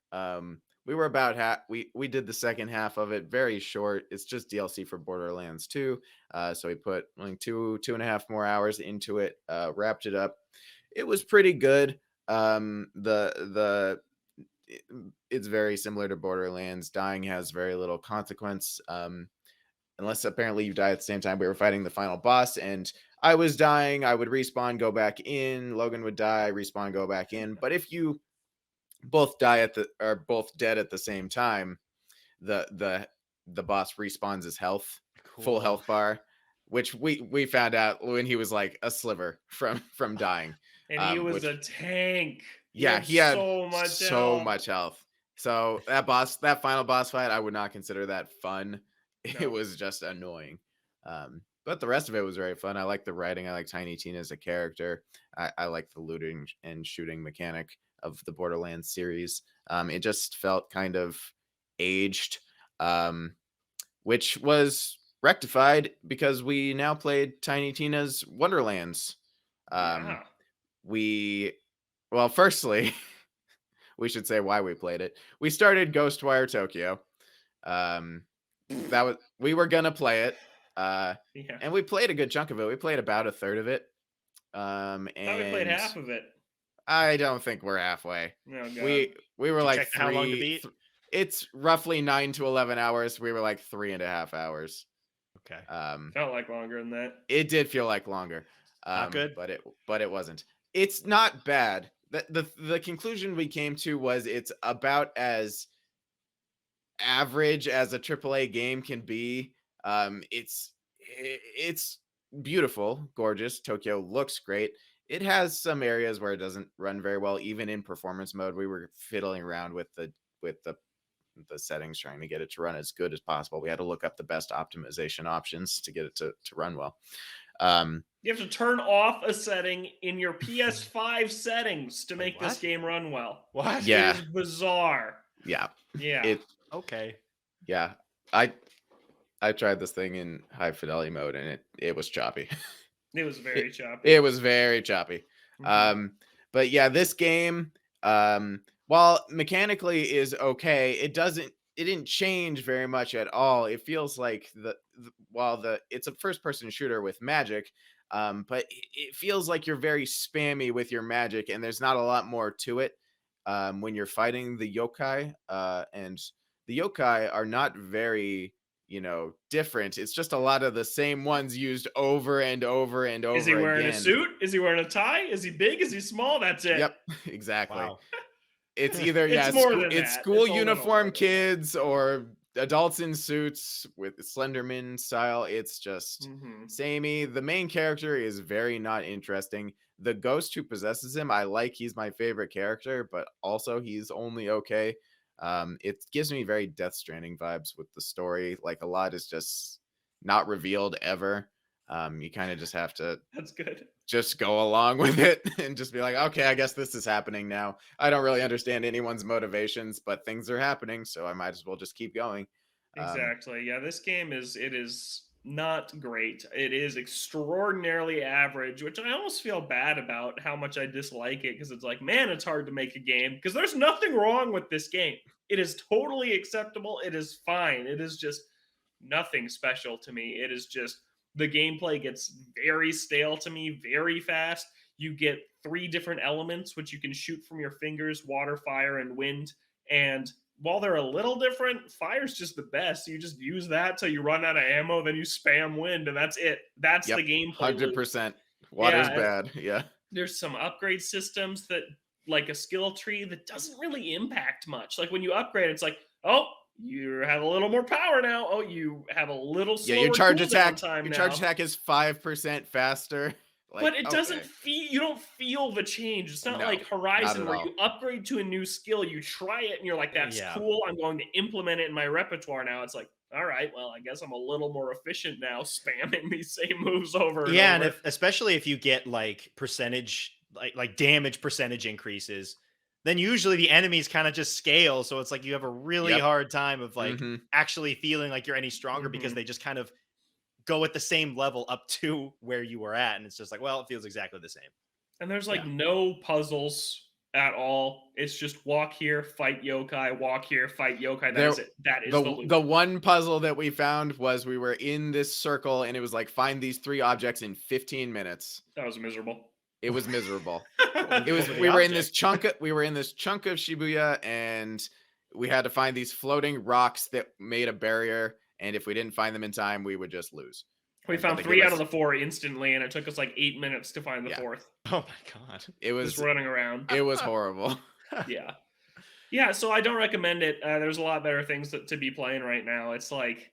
We were about we did the second half of it, very short. It's just DLC for Borderlands 2. So we put like 2.5 more hours into it, wrapped it up. It was pretty good. It's very similar to Borderlands. Dying has very little consequence. Unless apparently you die at the same time. We were fighting the final boss, and I was dying. I would respawn, go back in. Logan would die, respawn, go back in. But if you both die both dead at the same time, the boss respawns his health, full health bar, which we found out when he was like a sliver from dying. And he was a tank. Yeah, he had so much health. So that final boss fight, I would not consider that fun. No. It was just annoying. But the rest of it was very fun. I like the writing. I like Tiny Tina as a character. I like the looting and shooting mechanic of the Borderlands series. It just felt kind of aged, which was rectified because we now played Tiny Tina's Wonderlands. Yeah. Well, firstly, we should say why we played it. We started Ghostwire Tokyo. We were gonna play it, and we played a good chunk of it. We played about a third of it. And I thought we played half of it. I don't think we're halfway. Oh, God. We were Did you like check how long to beat? It's roughly 9 to 11 hours. We were like 3.5 hours. Okay. Felt like longer than that. It did feel like longer. Not good. but it wasn't. It's not bad. The conclusion we came to was it's about as average as a AAA game can be. It's beautiful, gorgeous. Tokyo looks great. It has some areas where it doesn't run very well, even in performance mode. We were fiddling around with the settings, trying to get it to run as good as possible. We had to look up the best optimization options to get it to run well. You have to turn off a setting in your PS5 settings to make this What? game run well. What? Yeah. It is bizarre. Yeah. Yeah. Okay. Yeah. I tried this thing in high fidelity mode, and it was choppy. It was very choppy. It was very choppy. Mhm. But yeah, this game, while mechanically is okay, it didn't change very much at all. It feels like it's a first person shooter with magic, but it feels like you're very spammy with your magic, and there's not a lot more to it. When you're fighting the yokai, and the yokai are not very, different. It's just a lot of the same ones used over and over and over. Is he wearing again. a suit? Is he wearing a tie? Is he big? Is he small? That's it. Yep, exactly. Wow. It's either It's more than that. school It's a little more uniform than that. kids or adults in suits with Slenderman style. It's just Mhm. samey. The main character is very not interesting. The ghost who possesses him, I like. He's my favorite character, but also he's only okay. It gives me very Death Stranding vibes with the story. Like a lot is just not revealed ever. You kind of just have to That's good. just go along with it and just be like, okay, I guess this is happening now. I don't really understand anyone's motivations, but things are happening, so I might as well just keep going. Um, Exactly. Yeah, this game is not great. It is extraordinarily average, which I almost feel bad about how much I dislike it because it's like, man, it's hard to make a game because there's nothing wrong with this game. It is totally acceptable. It is fine. It is just nothing special to me. It is just the gameplay gets very stale to me very fast. You get three different elements which you can shoot from your fingers: water, fire, and wind. And while they're a little different, fire's just the best. You just use that till you run out of ammo, then you spam wind, and that's it. That's yep, the gameplay loop. 100%. Water's Yeah, bad. Yeah. there's some upgrade systems that, like a skill tree, that doesn't really impact much. Like when you upgrade, it's like, oh, you have a little more power now. Oh, you have a little Yeah, slower cooldown time your now. charge attack is 5% faster. But Like, it doesn't okay. feel, you don't feel the change. It's not No, like not Horizon at where all. you upgrade to a new skill, you try it and you're like, that's Yeah. cool. I'm going to implement it in my repertoire now. It's like, all right, well, I guess I'm a little more efficient now, spamming these same moves over and Yeah, and over. especially if you get like percentage, like damage percentage increases, then usually the enemies kind of just scale. So it's like you have a really Yep. hard time of like hmm actually feeling like you're any stronger because Mhm. they just kind of go at the same level up to where you were at, and it's just like, well, it feels exactly the same. And there's like Yeah. no puzzles at all. It's just walk here, fight yokai, walk here, fight yokai. That There, is it. That is the loop. the one puzzle that we found was we were in this circle and it was like find these 3 objects in 15 minutes. That was miserable. It was miserable. What It was were the we were in this objects? we were in this chunk of Shibuya and we had to find these floating rocks that made a barrier, and if we didn't find them in time, we would just lose. We But found they 3 gave out of us the 4 instantly, and it took us like 8 minutes to find the Yeah. 4th. Oh my god. it Just was running around. it was horrible. Yeah. Yeah, so I don't recommend it. There's a lot better things to be playing right now. It's like,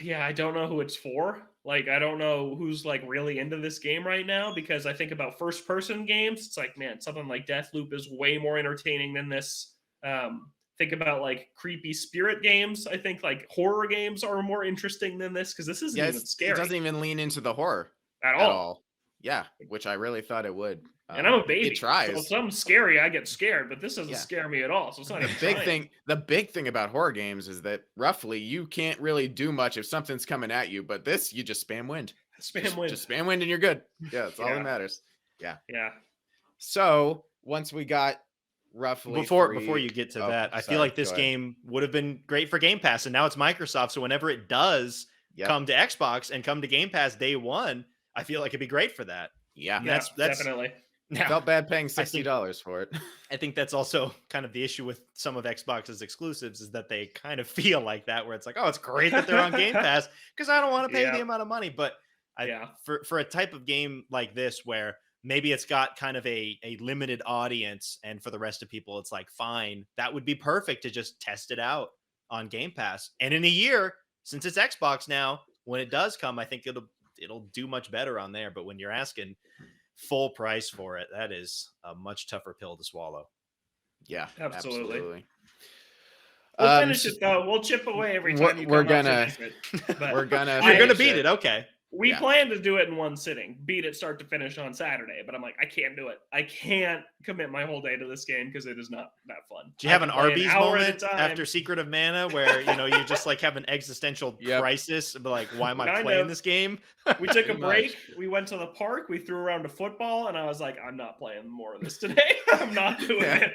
yeah, I don't know who it's for. Like, I don't know who's like really into this game right now because I think about first person games. It's like, man, something like Deathloop is way more entertaining than this. Think about like creepy spirit games. I think like horror games are more interesting than this because this isn't even Yes, it scary doesn't even lean into the horror at at all. all. Yeah, which I really thought it would. And I'm a It baby. So if tries. something's scary, I get scared, but this doesn't Yeah. scare me at all. So it's not The even big trying. big thing about horror games is that roughly you can't really do much if something's coming at you, but this you just spam wind. Spam wind. Just spam wind and you're good. Yeah, that's all Yeah. that matters. Yeah. Yeah. So once we got roughly Before three, you get to oh, that, I feel sorry, like this go ahead. game would have been great for Game Pass, and now it's Microsoft. So whenever it does Yep. come to Xbox and come to Game Pass day one, I feel like it'd be great for that. Yeah. And Yeah, that's definitely. now. Felt bad paying I think- $60 for it. I think that's also kind of the issue with some of Xbox's exclusives is that they kind of feel like that, where it's like, oh, it's great that they're on Game Pass because I don't want to pay Yeah. the amount of money. But Yeah. for a type of game like this, where maybe it's got kind of a limited audience, and for the rest of people, it's like, fine, that would be perfect to just test it out on Game Pass. And in a year, since it's Xbox now, when it does come, I think it'll do much better on there. But when you're asking full price for it, that is a much tougher pill to swallow. Yeah, Absolutely. absolutely. We'll finish it though. We'll chip away every time you we're come up to gonna- finish it. But We're gonna You're gonna finish beat it, okay? we yeah. plan to do it in one sitting, beat it start to finish on Saturday. But I'm like, I can't do it. I can't commit my whole day to this game because it is not that fun. Do you have I an can play Arby's hour at a moment time. after Secret of Mana where you just like have an existential Yep. crisis, but like, why am I Kind playing of. this game? We took a Pretty break. much. We went to the park. We threw around a football, and I was like, I'm not playing more of this today. I'm not doing Yeah.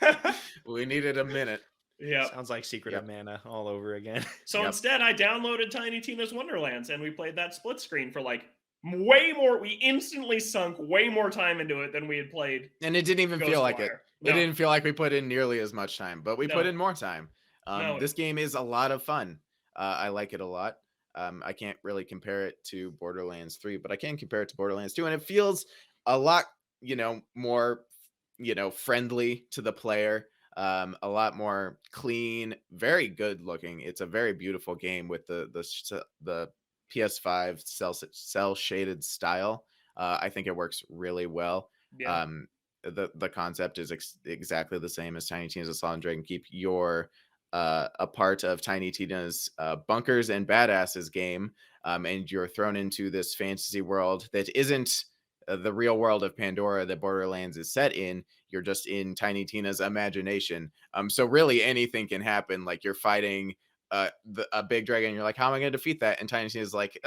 it. We needed a minute. Yeah. Sounds like Secret Yep. of Mana all over again. So Yep. instead, I downloaded Tiny Tina's Wonderlands, and we played that split screen for like way more. We instantly sunk way more time into it than we had played And it didn't even feel like it. Ghostwire. It No. didn't feel like we put in nearly as much time, but we put No. in more time. No. This game is a lot of fun. I like it a lot. I can't really compare it to Borderlands 3, but I can compare it to Borderlands 2, and it feels a lot, more, friendly to the player. a lot more clean, very good looking. It's a very beautiful game with the PS5 cell shaded style. I think it works really well. Yeah. The concept is exactly the same as Tiny Tina's Assault on Dragon Keep. You're a part of Tiny Tina's Bunkers and Badasses game, and you're thrown into this fantasy world that isn't the real world of Pandora that Borderlands is set in. You're just in Tiny Tina's imagination. So really anything can happen. Like you're fighting a big dragon. You're like, how am I going to defeat that? And Tiny Tina's like,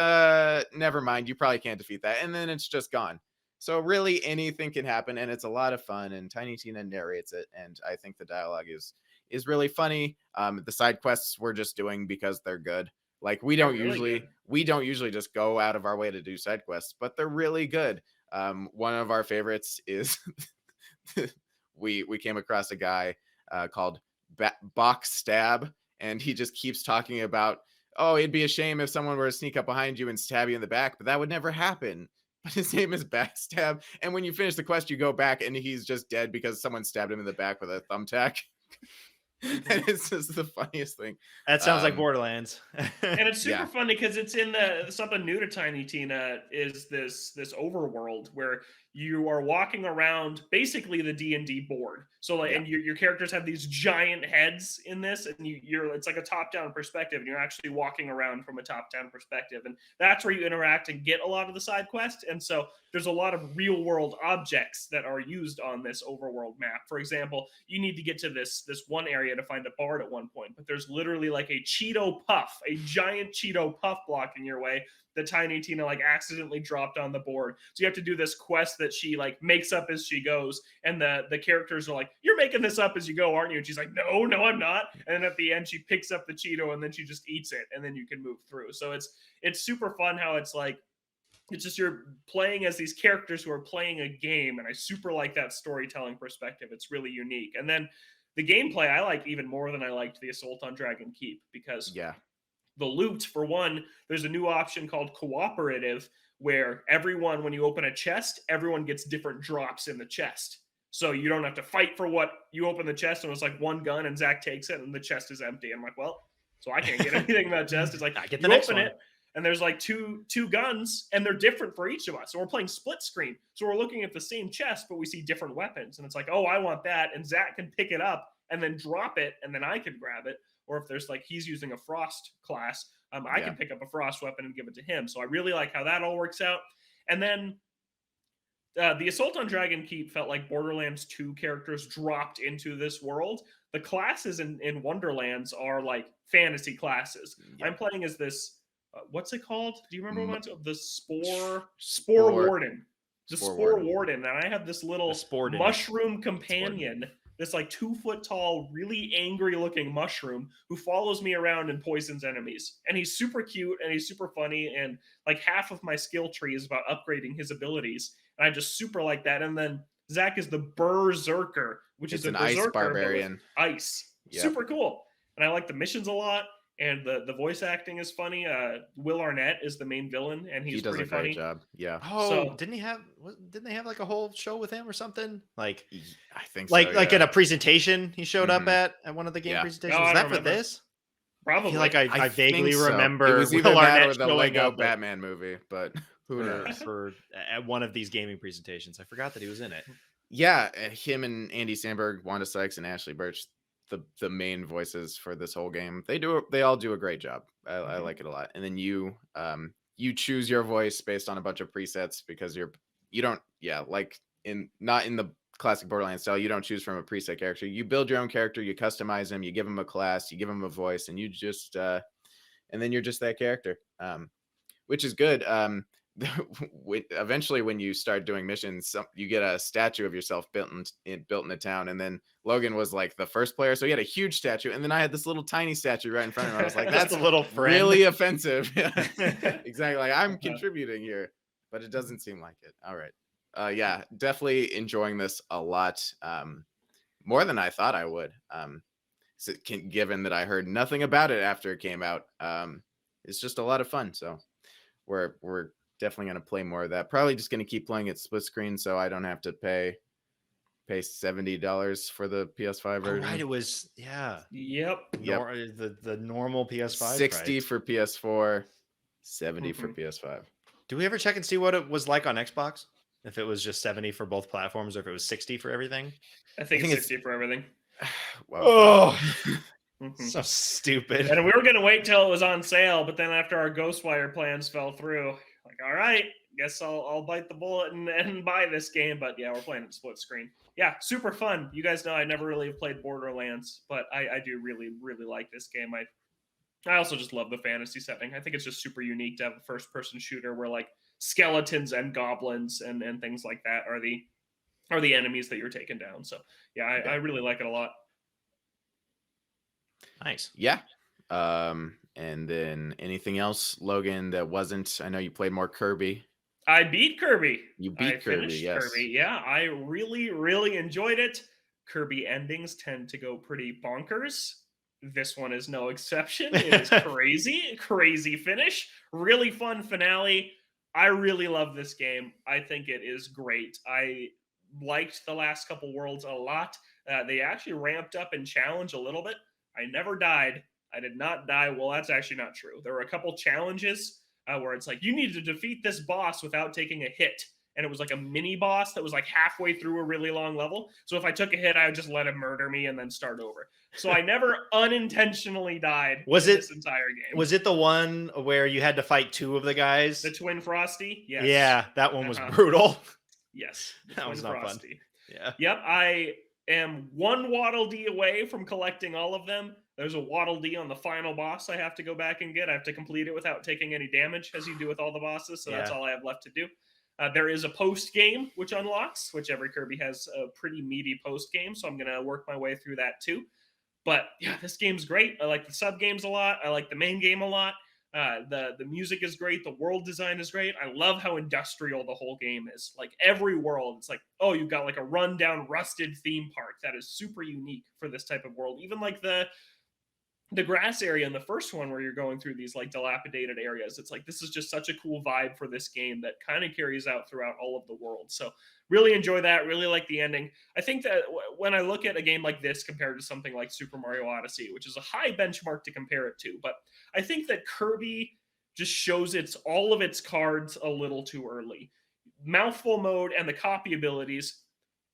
never mind. You probably can't defeat that. And then it's just gone. So really anything can happen, and it's a lot of fun. And Tiny Tina narrates it, and I think the dialogue is really funny. The side quests we're just doing because they're good. Like we don't usually just go out of our way to do side quests, but they're really good. One of our favorites is we came across a guy called Box Stab, and he just keeps talking about, oh, it'd be a shame if someone were to sneak up behind you and stab you in the back, but that would never happen. But his name is Backstab, and when you finish the quest, you go back and he's just dead because someone stabbed him in the back with a thumbtack. And it's just the funniest thing. That sounds like Borderlands. And it's super funny because it's in something new to Tiny Tina is this overworld where you are walking around basically the D&D board. So like, and your characters have these giant heads in this, and it's like a top-down perspective, and you're actually walking around from a top-down perspective, and that's where you interact and get a lot of the side quests. And so there's a lot of real-world objects that are used on this overworld map. For example, you need to get to this one area to find a bard at one point, but there's literally like a Cheeto Puff, a giant Cheeto Puff blocking your way that Tiny Tina like accidentally dropped on the board. So you have to do this quest that she like makes up as she goes, and the characters are like, you're making this up as you go, aren't you? And she's like, no, I'm not. And then at the end she picks up the Cheeto and then she just eats it, and then you can move through. So it's super fun how it's like, it's just you're playing as these characters who are playing a game, and I super like that storytelling perspective. It's really unique. And then the gameplay I like even more than I liked the Assault on Dragon Keep, because the loot, for one, there's a new option called cooperative, where everyone, when you open a chest, everyone gets different drops in the chest. So you don't have to fight for what you open the chest, and it's like one gun, and Zach takes it, and the chest is empty. I'm like, well, so I can't get anything in that chest. It's like, I get the next one. And there's like two guns, and they're different for each of us. So we're playing split screen. So we're looking at the same chest, but we see different weapons. And it's like, oh, I want that. And Zach can pick it up and then drop it, and then I can grab it. Or if there's like, he's using a frost class, I can pick up a frost weapon and give it to him. So I really like how that all works out. And then the Assault on Dragon Keep felt like Borderlands 2 characters dropped into this world. The classes in Wonderlands are like fantasy classes. I'm playing as this, what's it called? Do you remember what it's the Spore Warden? The Spore Warden. And I have this little mushroom companion, this like 2 foot tall, really angry looking mushroom who follows me around and poisons enemies. And he's super cute and he's super funny. And like half of my skill tree is about upgrading his abilities. And I just super like that. And then Zach is the Berserker, which is an ice barbarian. Ice. Yep. Super cool. And I like the missions a lot. And the voice acting is funny. Will Arnett is the main villain, and he does pretty a great job. Yeah. Oh, so, didn't they have like a whole show with him or something? Like, I think like at a presentation he showed up at one of the game presentations. Was that for this? Probably. I feel like I vaguely remember it was either Will Arnett or the Lego Batman movie, but who knows? For at one of these gaming presentations, I forgot that he was in it. Yeah, him and Andy Samberg, Wanda Sykes, and Ashley Birch, the main voices for this whole game. They all do a great job. I like it a lot. And then you choose your voice based on a bunch of presets, because you don't like not in the classic Borderlands style, you don't choose from a preset character. You build your own character, you customize him, you give him a class, you give him a voice, and you just and then you're just that character, which is good. Eventually when you start doing missions, you get a statue of yourself built in a town, and then Logan was like the first player, so he had a huge statue, and then I had this little tiny statue right in front of him. I was like, that's a little friend. Really offensive. Exactly, like I'm contributing here, but it doesn't seem like it. All right. Definitely enjoying this a lot, more than I thought I would, given that I heard nothing about it after it came out. It's just a lot of fun, so we're definitely going to play more of that. Probably just going to keep playing it split screen, so I don't have to pay pay $70 for the PS5 Oh, version. right. It was, yeah. Yep. Yep. The normal PS5 60 price. for PS4, 70 for Mhm. PS5. Do we ever check and see what it was like on Xbox? If it was just 70 for both platforms or if it was 60 for everything? I I think think it's it's 60 for everything. well, Oh, Mhm. so stupid. And we were gonna wait till it was on sale, but then after our Ghostwire plans fell through, like, all right, guess I'll bite the bullet and buy this game. But yeah, we're playing it split screen. Yeah, super fun. You guys know I never really have played Borderlands, but I do really, really like this game. I also just love the fantasy setting. I think it's just super unique to have a first person shooter where like skeletons and goblins and things like that are the enemies that you're taking down. So yeah, I really like it a lot. Nice. Yeah. And then anything else, Logan, that wasn't? I know you played more Kirby. I beat Kirby. You I beat Kirby, finished yes. Kirby. Yeah, I really, really enjoyed it. Kirby endings tend to go pretty bonkers. This one is no exception. It is crazy, crazy finish. Really fun finale. I really love this game. I think it is great. I liked the last couple worlds a lot. They actually ramped up and challenge a little bit. I never died. I did not die. Well, that's actually not true. There were a couple challenges where it's like, you need to defeat this boss without taking a hit. And it was like a mini boss that was like halfway through a really long level. So if I took a hit, I would just let him murder me and then start over. So I never unintentionally died this entire game. Was it the one where you had to fight two of the guys? The Twin Frosty? Yes. Yeah, that one was brutal. Yes. That was not fun. Yeah. Yep. I am one Waddle Dee away from collecting all of them. There's a Waddle Dee on the final boss I have to go back and get. I have to complete it without taking any damage, as you do with all the bosses. So that's all I have left to do. There is a post game which unlocks, which every Kirby has a pretty meaty post game. So I'm going to work my way through that too. But yeah, this game's great. I like the sub games a lot. I like the main game a lot. The music is great. The world design is great. I love how industrial the whole game is. Like every world, it's like, oh, you've got like a rundown, rusted theme park that is super unique for this type of world. Even like the grass area in the first one where you're going through these like dilapidated areas, it's like this is just such a cool vibe for this game that kind of carries out throughout all of the world. So really enjoy that. Really like the ending. I think that when I look at a game like this compared to something like Super Mario Odyssey, which is a high benchmark to compare it to, but I think that Kirby just shows all of its cards a little too early. Mouthful mode and the copy abilities,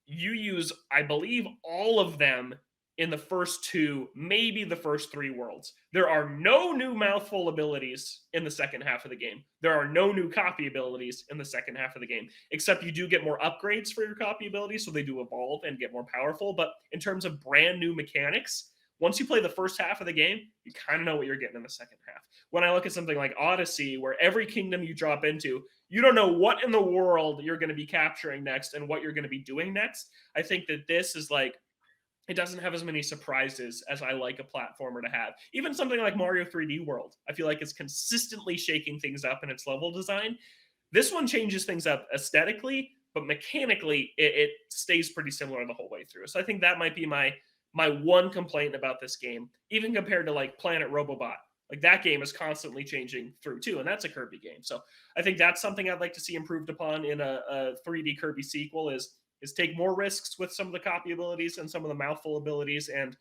you use, I believe, all of them in the first two, maybe the first three worlds. There are no new mouthful abilities in the second half of the game. There are no new copy abilities in the second half of the game, except you do get more upgrades for your copy abilities, so they do evolve and get more powerful. But in terms of brand new mechanics, once you play the first half of the game, you kind of know what you're getting in the second half. When I look at something like Odyssey, where every kingdom you drop into, you don't know what in the world you're going to be capturing next and what you're going to be doing next. I think that this is like, it doesn't have as many surprises as I like a platformer to have. Even something like Mario 3D World, I feel like it's consistently shaking things up in its level design. This one changes things up aesthetically, but mechanically, it stays pretty similar the whole way through. So I think that might be my one complaint about this game, even compared to like Planet Robobot. Like that game is constantly changing through too, and that's a Kirby game. So I think that's something I'd like to see improved upon in a 3D Kirby sequel is take more risks with some of the copy abilities and some of the mouthful abilities and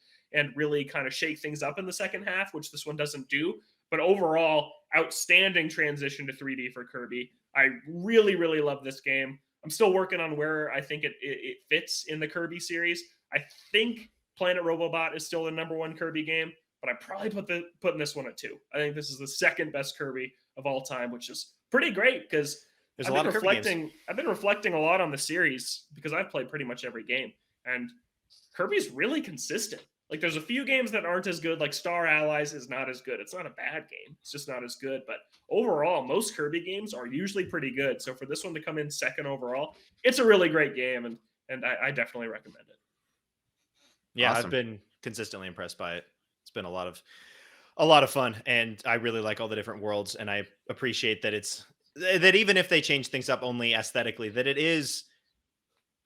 really kind of shake things up in the second half, which this one doesn't do. But overall, outstanding transition to 3D for Kirby. I really, really love this game. I'm still working on where I think it fits in the Kirby series. I think Planet Robobot is still the number one Kirby game, but I probably putting this one at 2. I think this is the second best Kirby of all time, which is pretty great because there's a lot of Kirby games. I've been reflecting a lot on the series because I've played pretty much every game, and Kirby's really consistent. Like there's a few games that aren't as good, like Star Allies is not as good. It's not a bad game. It's just not as good. But overall, most Kirby games are usually pretty good. So for this one to come in second overall, it's a really great game, and I definitely recommend it. Yeah, awesome. I've been consistently impressed by it. It's been a lot of fun, and I really like all the different worlds, and I appreciate that even if they change things up only aesthetically, that it is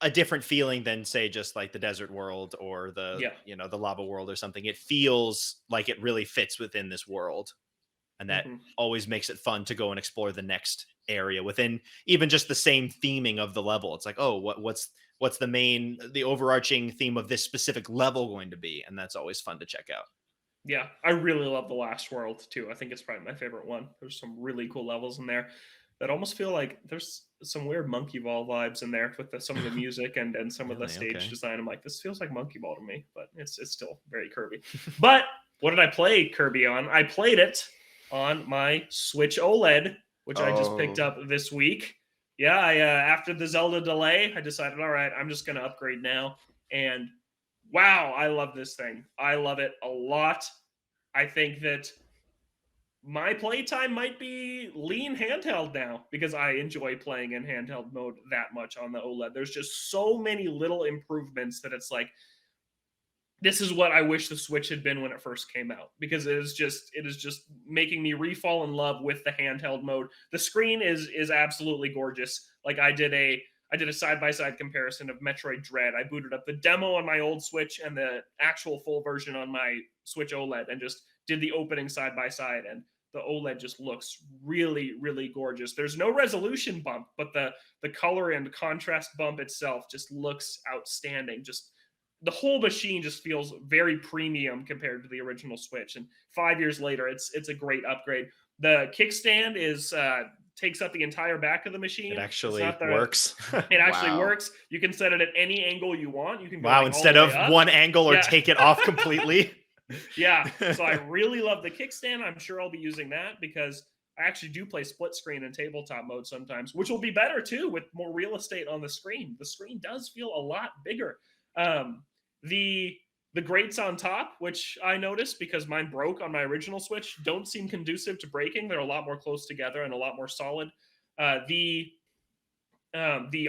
a different feeling than say just like the desert world or the the lava world or something. It feels like it really fits within this world, and that always makes it fun to go and explore the next area within even just the same theming of the level. It's like, oh, what's the overarching theme of this specific level going to be, and that's always fun to check out. Yeah, I really love The Last World too. I think it's probably my favorite one. There's some really cool levels in there that almost feel like there's some weird Monkey Ball vibes in there with some of the music and some of the Really? stage Okay. design. I'm like, this feels like Monkey Ball to me, but it's still very Kirby. But what did I play Kirby on? I played it on my Switch OLED, which I just picked Oh, up this week. Yeah, after the Zelda delay, I decided, all right, I'm just going to upgrade now. And wow, I love this thing. I love it a lot. I think that my playtime might be lean handheld now because I enjoy playing in handheld mode that much on the OLED. There's just so many little improvements that it's like, this is what I wish the Switch had been when it first came out, because it is just making me refall in love with the handheld mode. The screen is absolutely gorgeous. Like I did a side-by-side comparison of Metroid Dread. I booted up the demo on my old Switch and the actual full version on my Switch OLED and just did the opening side by side, and the OLED just looks really, really gorgeous. There's no resolution bump, but the color and contrast bump itself just looks outstanding. Just the whole machine just feels very premium compared to the original Switch. And 5 years later, it's a great upgrade. The kickstand is takes up the entire back of the machine. It It's actually not the works. It actually wow. works. You can set it at any angle you want. You can go Wow, like, instead all the of way up. one angle or Yeah. take it off completely. Yeah. So I really love the kickstand. I'm sure I'll be using that because I actually do play split screen and tabletop mode sometimes, which will be better too with more real estate on the screen. The screen does feel a lot bigger. Um, the grates on top, which I noticed because mine broke on my original Switch, don't seem conducive to breaking. They're a lot more close together and a lot more solid. The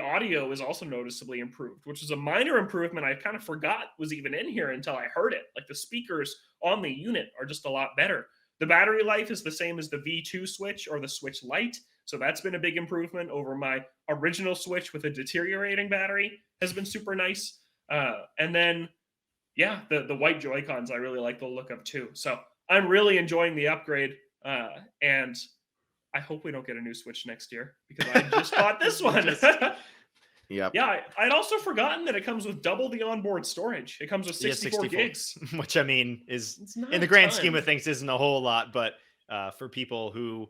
audio is also noticeably improved, which is a minor improvement I kind of forgot was even in here until I heard it. Like the speakers on the unit are just a lot better. The battery life is the same as the V2 Switch or the Switch Lite, so that's been a big improvement over my original Switch with a deteriorating battery. Has been super nice. And then yeah, the white Joy Cons I really like the look of too. So I'm really enjoying the upgrade, and I hope we don't get a new Switch next year because I just bought this one. Yep. Yeah, I'd also forgotten that it comes with double the onboard storage. It comes with 64 gigs. Which I mean is It's not in the a grand ton. scheme of things isn't a whole lot, but for people who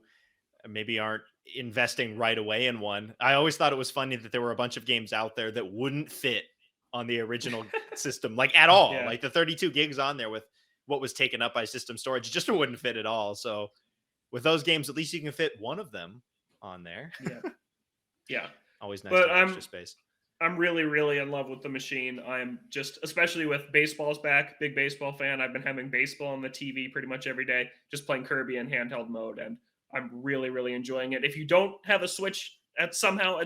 maybe aren't investing right away in one, I always thought it was funny that there were a bunch of games out there that wouldn't fit on the original system, like at all. Yeah. Like the 32 gigs on there with what was taken up by system storage just wouldn't fit at all. So with those games, at least you can fit one of them on there. Yeah. Always nice But to have extra space. I'm really, really in love with the machine. I'm just, especially with baseball's back, big baseball fan. I've been having baseball on the TV pretty much every day, just playing Kirby in handheld mode, and I'm really, really enjoying it. If you don't have a Switch at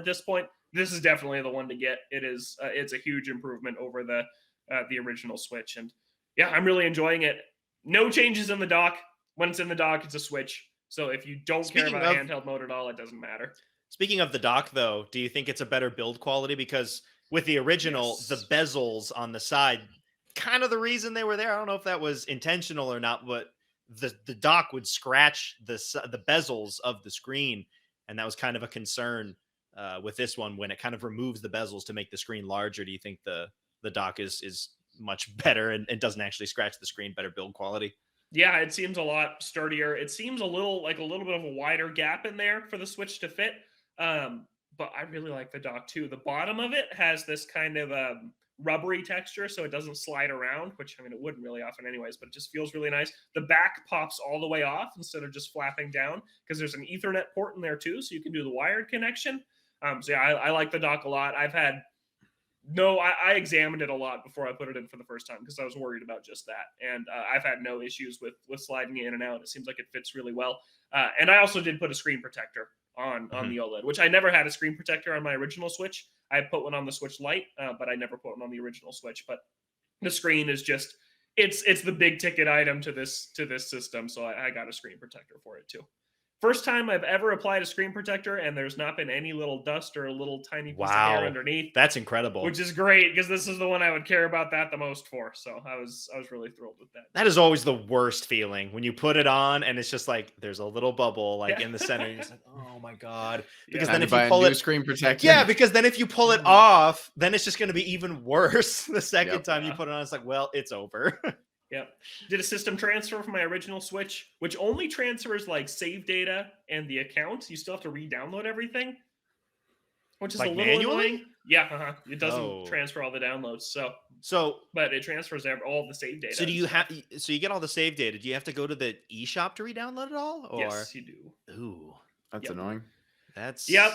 this point, this is definitely the one to get. It's a huge improvement over the original Switch, and yeah, I'm really enjoying it. No changes in the dock. When it's in the dock, it's a Switch. So if you don't care Speaking about of- handheld mode at all, it doesn't matter. Speaking of the dock, though, do you think it's a better build quality? Because with the original, Yes. the bezels on the side, kind of the reason they were there. I don't know if that was intentional or not, but the dock would scratch the bezels of the screen, and that was kind of a concern with this one when it kind of removes the bezels to make the screen larger. Do you think the dock is much better and doesn't actually scratch the screen? Better build quality? Yeah, it seems a lot sturdier. It seems a little bit of a wider gap in there for the Switch to fit. But I really like the dock too. The bottom of it has this kind of rubbery texture, so it doesn't slide around, which I mean it wouldn't really often anyways, but it just feels really nice. The back pops all the way off instead of just flapping down because there's an Ethernet port in there too, so you can do the wired connection. So yeah, I like the dock a lot. I examined it a lot before I put it in for the first time because I was worried about just that. And I've had no issues with sliding it in and out. It seems like it fits really well. And I also did put a screen protector on the OLED, which I never had a screen protector on my original Switch. I put one on the Switch Lite, but I never put one on the original Switch. But the screen is just, it's the big ticket item to this system. So I got a screen protector for it too. First time I've ever applied a screen protector, and there's not been any little dust or a little tiny piece of hair Wow. underneath, That's incredible. which is great because this is the one I would care about that the most for. So I was really thrilled with that. That is always the worst feeling when you put it on and it's just like there's a little bubble like Yeah. in the center. And you're just like, oh my God. Yeah. Because Time then to if you buy a pull new it, screen protector. yeah, because then if you pull it Mhm. off, then it's just going to be even worse the second Yep. time you Yeah. put it on. It's like, well, it's over. Yep. Did a system transfer from my original Switch, which only transfers like save data and the account. You still have to re-download everything, which is Like a little manually? annoying. Yeah, it doesn't Oh. transfer all the downloads. So But it transfers all the save data. so do and you stuff. have so you get all the save data? Do you have to go to the eShop to re-download it all? Or Yes, you do. ooh, That's Yep. annoying. that's Yep.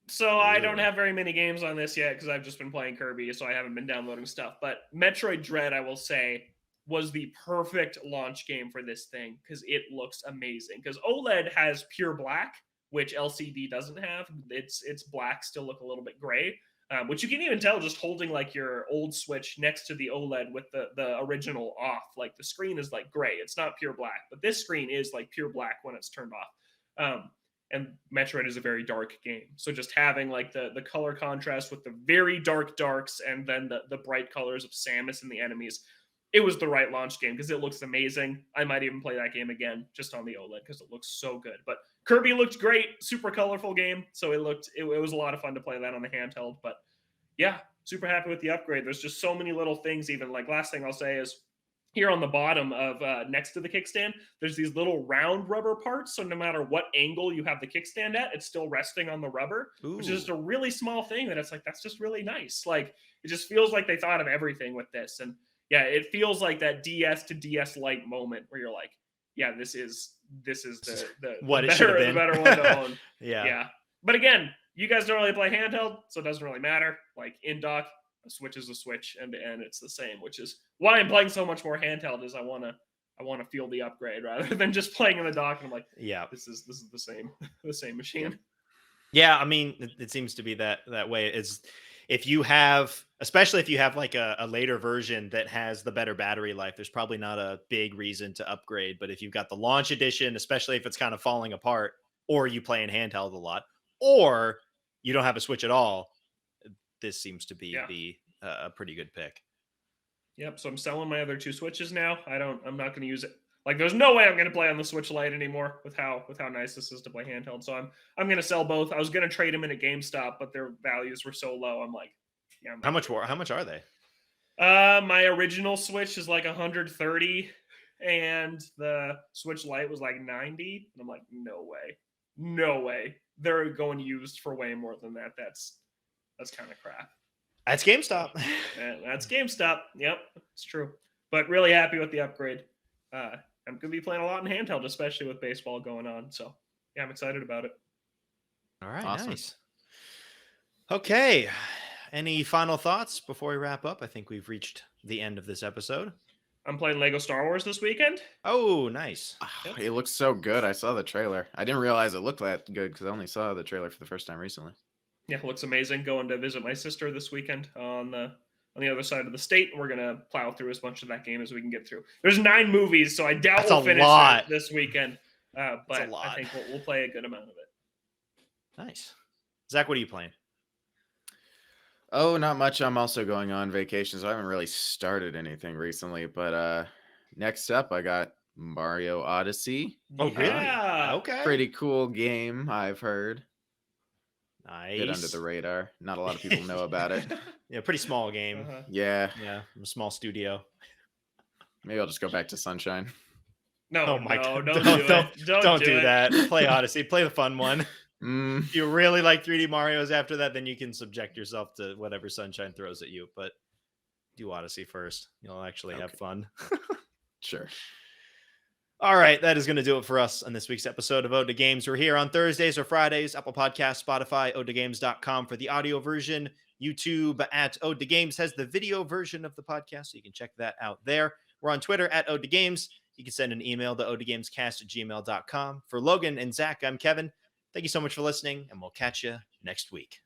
So I don't Ew. have very many games on this yet because I've just been playing Kirby, so I haven't been downloading stuff. But Metroid Dread, I will say, was the perfect launch game for this thing because it looks amazing. Because OLED has pure black, which LCD doesn't have. Its black still look a little bit gray, which you can even tell just holding like your old Switch next to the OLED with the original off. Like the screen is like gray. It's not pure black, but this screen is like pure black when it's turned off. And Metroid is a very dark game. So just having like the color contrast with the very dark darks and then the bright colors of Samus and the enemies, it was the right launch game because it looks amazing. I might even play that game again just on the OLED because it looks so good. But Kirby looked great, super colorful game. So it was a lot of fun to play that on the handheld. But yeah, super happy with the upgrade. There's just so many little things. Even like last thing I'll say is here on the bottom of next to the kickstand, there's these little round rubber parts. So no matter what angle you have the kickstand at, it's still resting on the rubber, which is just a really small thing that it's like, that's just really nice. Like it just feels like they thought of everything with this. And yeah, it feels like that DS to DS Lite moment where you're like, yeah, this is the what it better, should have been. the better one to own. Yeah. Yeah. But again, you guys don't really play handheld, so it doesn't really matter. Like in dock, a Switch is a Switch, and it's the same, which is why I'm playing so much more handheld. Is I want to feel the upgrade rather than just playing in the dock. And I'm like, Yeah. this is the same the same machine. Yeah, I mean, it seems to be that way. Is if you have, especially if you have like a later version that has the better battery life, there's probably not a big reason to upgrade. But if you've got the launch edition, especially if it's kind of falling apart, or you play in handheld a lot, or you don't have a Switch at all, this seems to be a pretty good pick. Yep. So I'm selling my other two Switches now. I'm not going to use it. Like, there's no way I'm going to play on the Switch Lite anymore with how nice this is to play handheld. So I'm going to sell both. I was going to trade them in at GameStop, but their values were so low. I'm like, yeah. How much are they? My original Switch is like 130, and the Switch Lite was like 90. And I'm like, no way. They're going used for way more than that. That's kind of crap. That's GameStop. That's GameStop. Yep, it's true. But really happy with the upgrade. I'm going to be playing a lot in handheld, especially with baseball going on. So, yeah, I'm excited about it. All right, Awesome. nice. Okay. Any final thoughts before we wrap up? I think we've reached the end of this episode. I'm playing Lego Star Wars this weekend. Oh, nice. Yep. It looks so good. I saw the trailer. I didn't realize it looked that good because I only saw the trailer for the first time recently. Yeah, it looks amazing. Going to visit my sister this weekend on the other side of the state. We're going to plow through as much of that game as we can get through. There's 9 movies, so I doubt That's we'll a finish lot. it this weekend. But a lot. I think we'll play a good amount of it. Nice. Zach, what are you playing? Oh, not much. I'm also going on vacation, so I haven't really started anything recently. But next up, I got Mario Odyssey. Oh, really? Yeah. Okay. Pretty cool game, I've heard. Nice. Bit under the radar. Not a lot of people know about it. Yeah, pretty small game. Uh-huh. Yeah, Yeah, a small studio. maybe I'll just go back to Sunshine. No, Oh my no, God. don't do it. Don't do do it. that. Play Odyssey. Play the fun one. Mm, If you really like 3D Marios after that, then you can subject yourself to whatever Sunshine throws at you. But do Odyssey first. You'll actually have Okay. fun. sure. All right, that is going to do it for us on this week's episode of Ode to Games. We're here on Thursdays or Fridays, Apple Podcasts, Spotify, odetogames.com for the audio version. YouTube at Ode to Games has the video version of the podcast, so you can check that out there. We're on Twitter at Ode to Games. You can send an email to odetogamescast@gmail.com. For Logan and Zach, I'm Kevin. Thank you so much for listening, and we'll catch you next week.